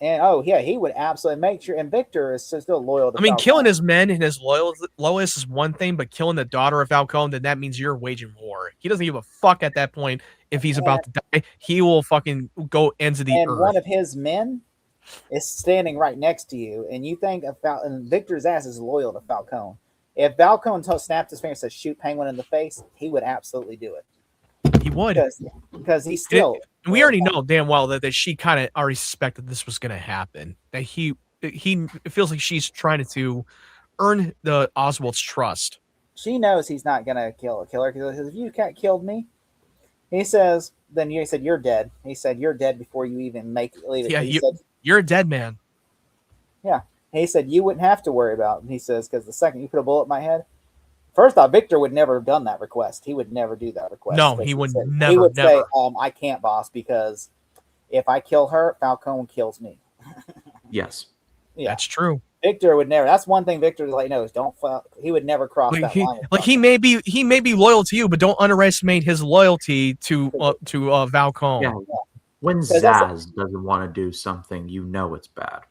And he would absolutely make sure. And Victor is still loyal to Falcone. Killing his men and his loyalists is one thing, but killing the daughter of Falcone, then that means you're waging war. He doesn't give a fuck at that point if he's about to die. He will fucking go ends of the earth. And one of his men is standing right next to you, and you think and Victor's ass is loyal to Falcone. If Falcone snapped his finger and said, "Shoot Penguin in the face," he would absolutely do it. He would. Because he's still... We already know damn well that she kind of already suspected this was going to happen. That he feels like she's trying to earn the Oswald's trust. She knows he's not going to kill her because if you can't kill me, he says, then he said, "You're dead." He said, "You're dead before you even leave it." Yeah, you're a dead man. Yeah. He said, "You wouldn't have to worry about it." He says, because the second you put a bullet in my head, first off, Victor would never have done that request. He would never do that request. No, he would never. He would say, "I can't, boss, because if I kill her, Falcone kills me." Yes, that's true. Victor would never. That's one thing Victor knows. He would never cross that line. He may be loyal to you, but don't underestimate his loyalty to Falcone. Yeah. When Zaz doesn't want to do something, you know it's bad.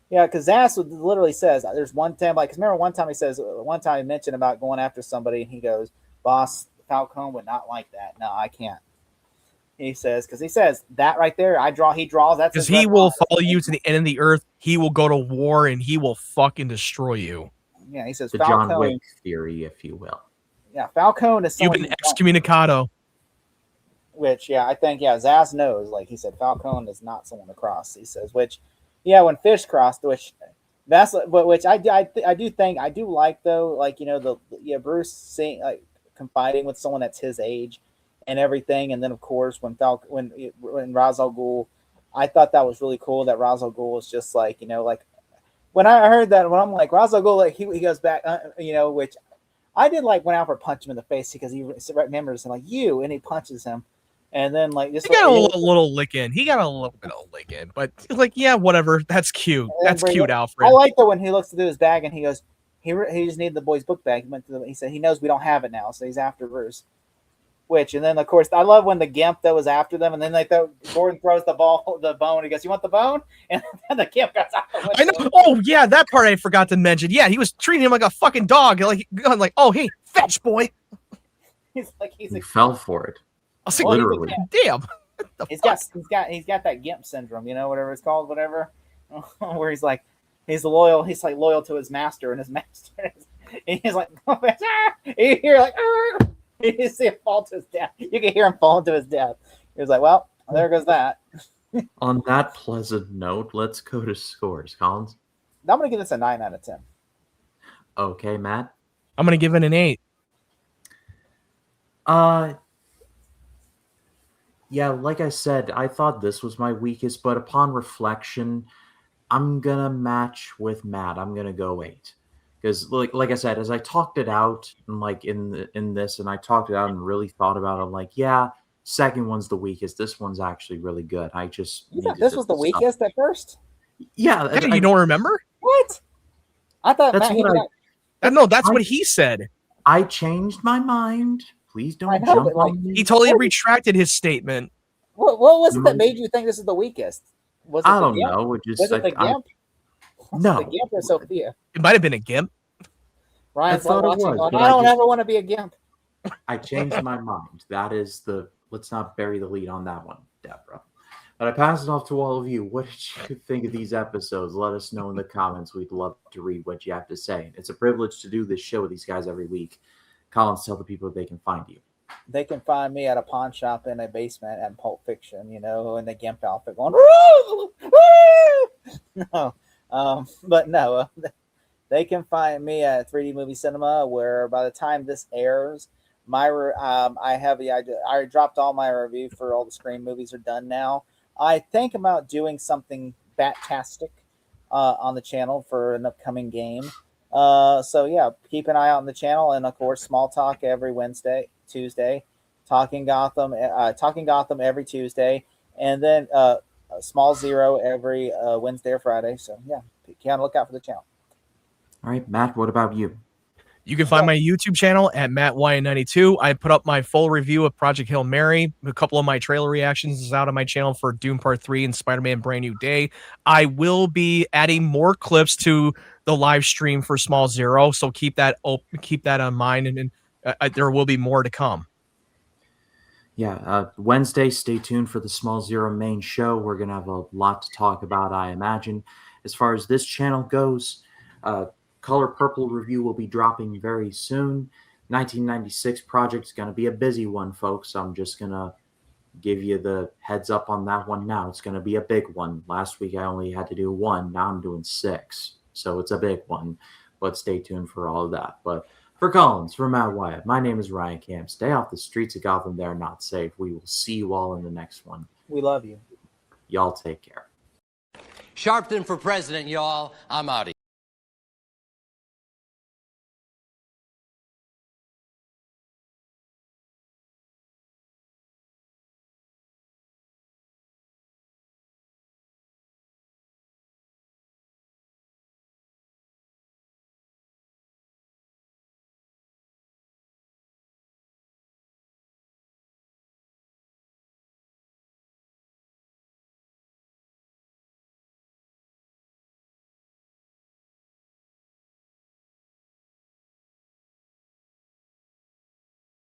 Yeah, because Zaz literally says, there's one time, because remember one time he mentioned about going after somebody, and he goes, "Boss, Falcone would not like that. No, I can't." He says, because he says that right there, he draws. That's because his he red will line. follow you to the end of the earth. He will go to war and he will fucking destroy you. Yeah, he says The Falcone. John Wick theory, if you will. Yeah, Falcone is You've someone been excommunicado. which, yeah, I think, yeah, Zaz knows. Like he said, Falcone is not someone to cross. He says, which, yeah, when Fish crossed, which that's which I do think I do like though. Like Bruce saying like confiding with someone that's his age and everything, and then of course when Ra's al Ghul, I thought that was really cool that Ra's al Ghul was just like like when I heard that when I'm like Ra's al Ghul, like he goes back, which I did like when Alfred punched him in the face because he remembers him like you, and he punches him. And then, like, this he got a little lick in. He got a little bit of lick in, but like, yeah, whatever. That's cute. That's cute, Alfred. I like that when he looks through his bag and he goes, he just needed the boy's book bag. He said he knows we don't have it now, so he's after Bruce. And then of course I love when the Gimp that was after them, and then Gordon throws the bone. He goes, "You want the bone?" And then the Gimp goes out the window. I know. Oh yeah, that part I forgot to mention. Yeah, he was treating him like a fucking dog. Like, oh hey, fetch boy. He fell for it. I was like, literally. Damn. He's got that Gimp syndrome, whatever it's called, whatever, where he's like loyal to his master, and his master he's like, you hear like, you see him fall to his death. You can hear him falling to his death. He was like, well, there goes that. On that pleasant note, let's go to scores, Collins. I'm gonna give this a 9 out of 10. Okay, Matt. I'm gonna give it an 8. Yeah, like I said, I thought this was my weakest, but upon reflection, I'm gonna match with Matt. I'm gonna go 8. Because like I said, as I talked it out and like in this, and I talked it out and really thought about it, I'm like, yeah, second one's the weakest. This one's actually really good. I just this was the weakest at first? Yeah. You don't remember? What? I thought that's Matt, what he said. I changed my mind. Please don't jump on me. He totally retracted his statement. What was it that made you think this is the weakest? Was it I don't know. Was it the Gimp? No. The Gimp or Sophia? It might have been a Gimp. Ryan's like watching going, I don't ever want to be a Gimp. I changed my mind. That is let's not bury the lead on that one, Deborah. But I pass it off to all of you. What did you think of these episodes? Let us know in the comments. We'd love to read what you have to say. It's a privilege to do this show with these guys every week. Collins, tell the people they can find you. They can find me at a pawn shop in a basement at Pulp Fiction, in the Gimp outfit going, woo! Woo! No. But no, they can find me at 3D Movie Cinema, where by the time this airs, I dropped all my review for all the Scream movies are done now. I think about doing something bat-tastic on the channel for an upcoming game. So yeah, keep an eye out on the channel, and of course, Small Talk every Tuesday, Talking Gotham every Tuesday, and then Small Zero every Wednesday or Friday. So yeah, be on the lookout for the channel. All right, Matt, what about you? You can find my YouTube channel at MattYN92. I put up my full review of Project Hail Mary. A couple of my trailer reactions is out on my channel for Doom Part 3 and Spider-Man Brand New Day. I will be adding more clips to the live stream for Small Zero, so keep that on mind, and there will be more to come. Yeah, Wednesday, stay tuned for the Small Zero main show. We're going to have a lot to talk about, I imagine. As far as this channel goes, Color Purple review will be dropping very soon. 1996 project is going to be a busy one, folks. I'm just going to give you the heads up on that one now. It's going to be a big one. Last week I only had to do 1. Now I'm doing 6. So it's a big one. But stay tuned for all of that. But for Collins, for Matt Wyatt, my name is Ryan Camp. Stay off the streets of Gotham. They're not safe. We will see you all in the next one. We love you. Y'all take care. Sharpton for president, y'all. I'm out of here.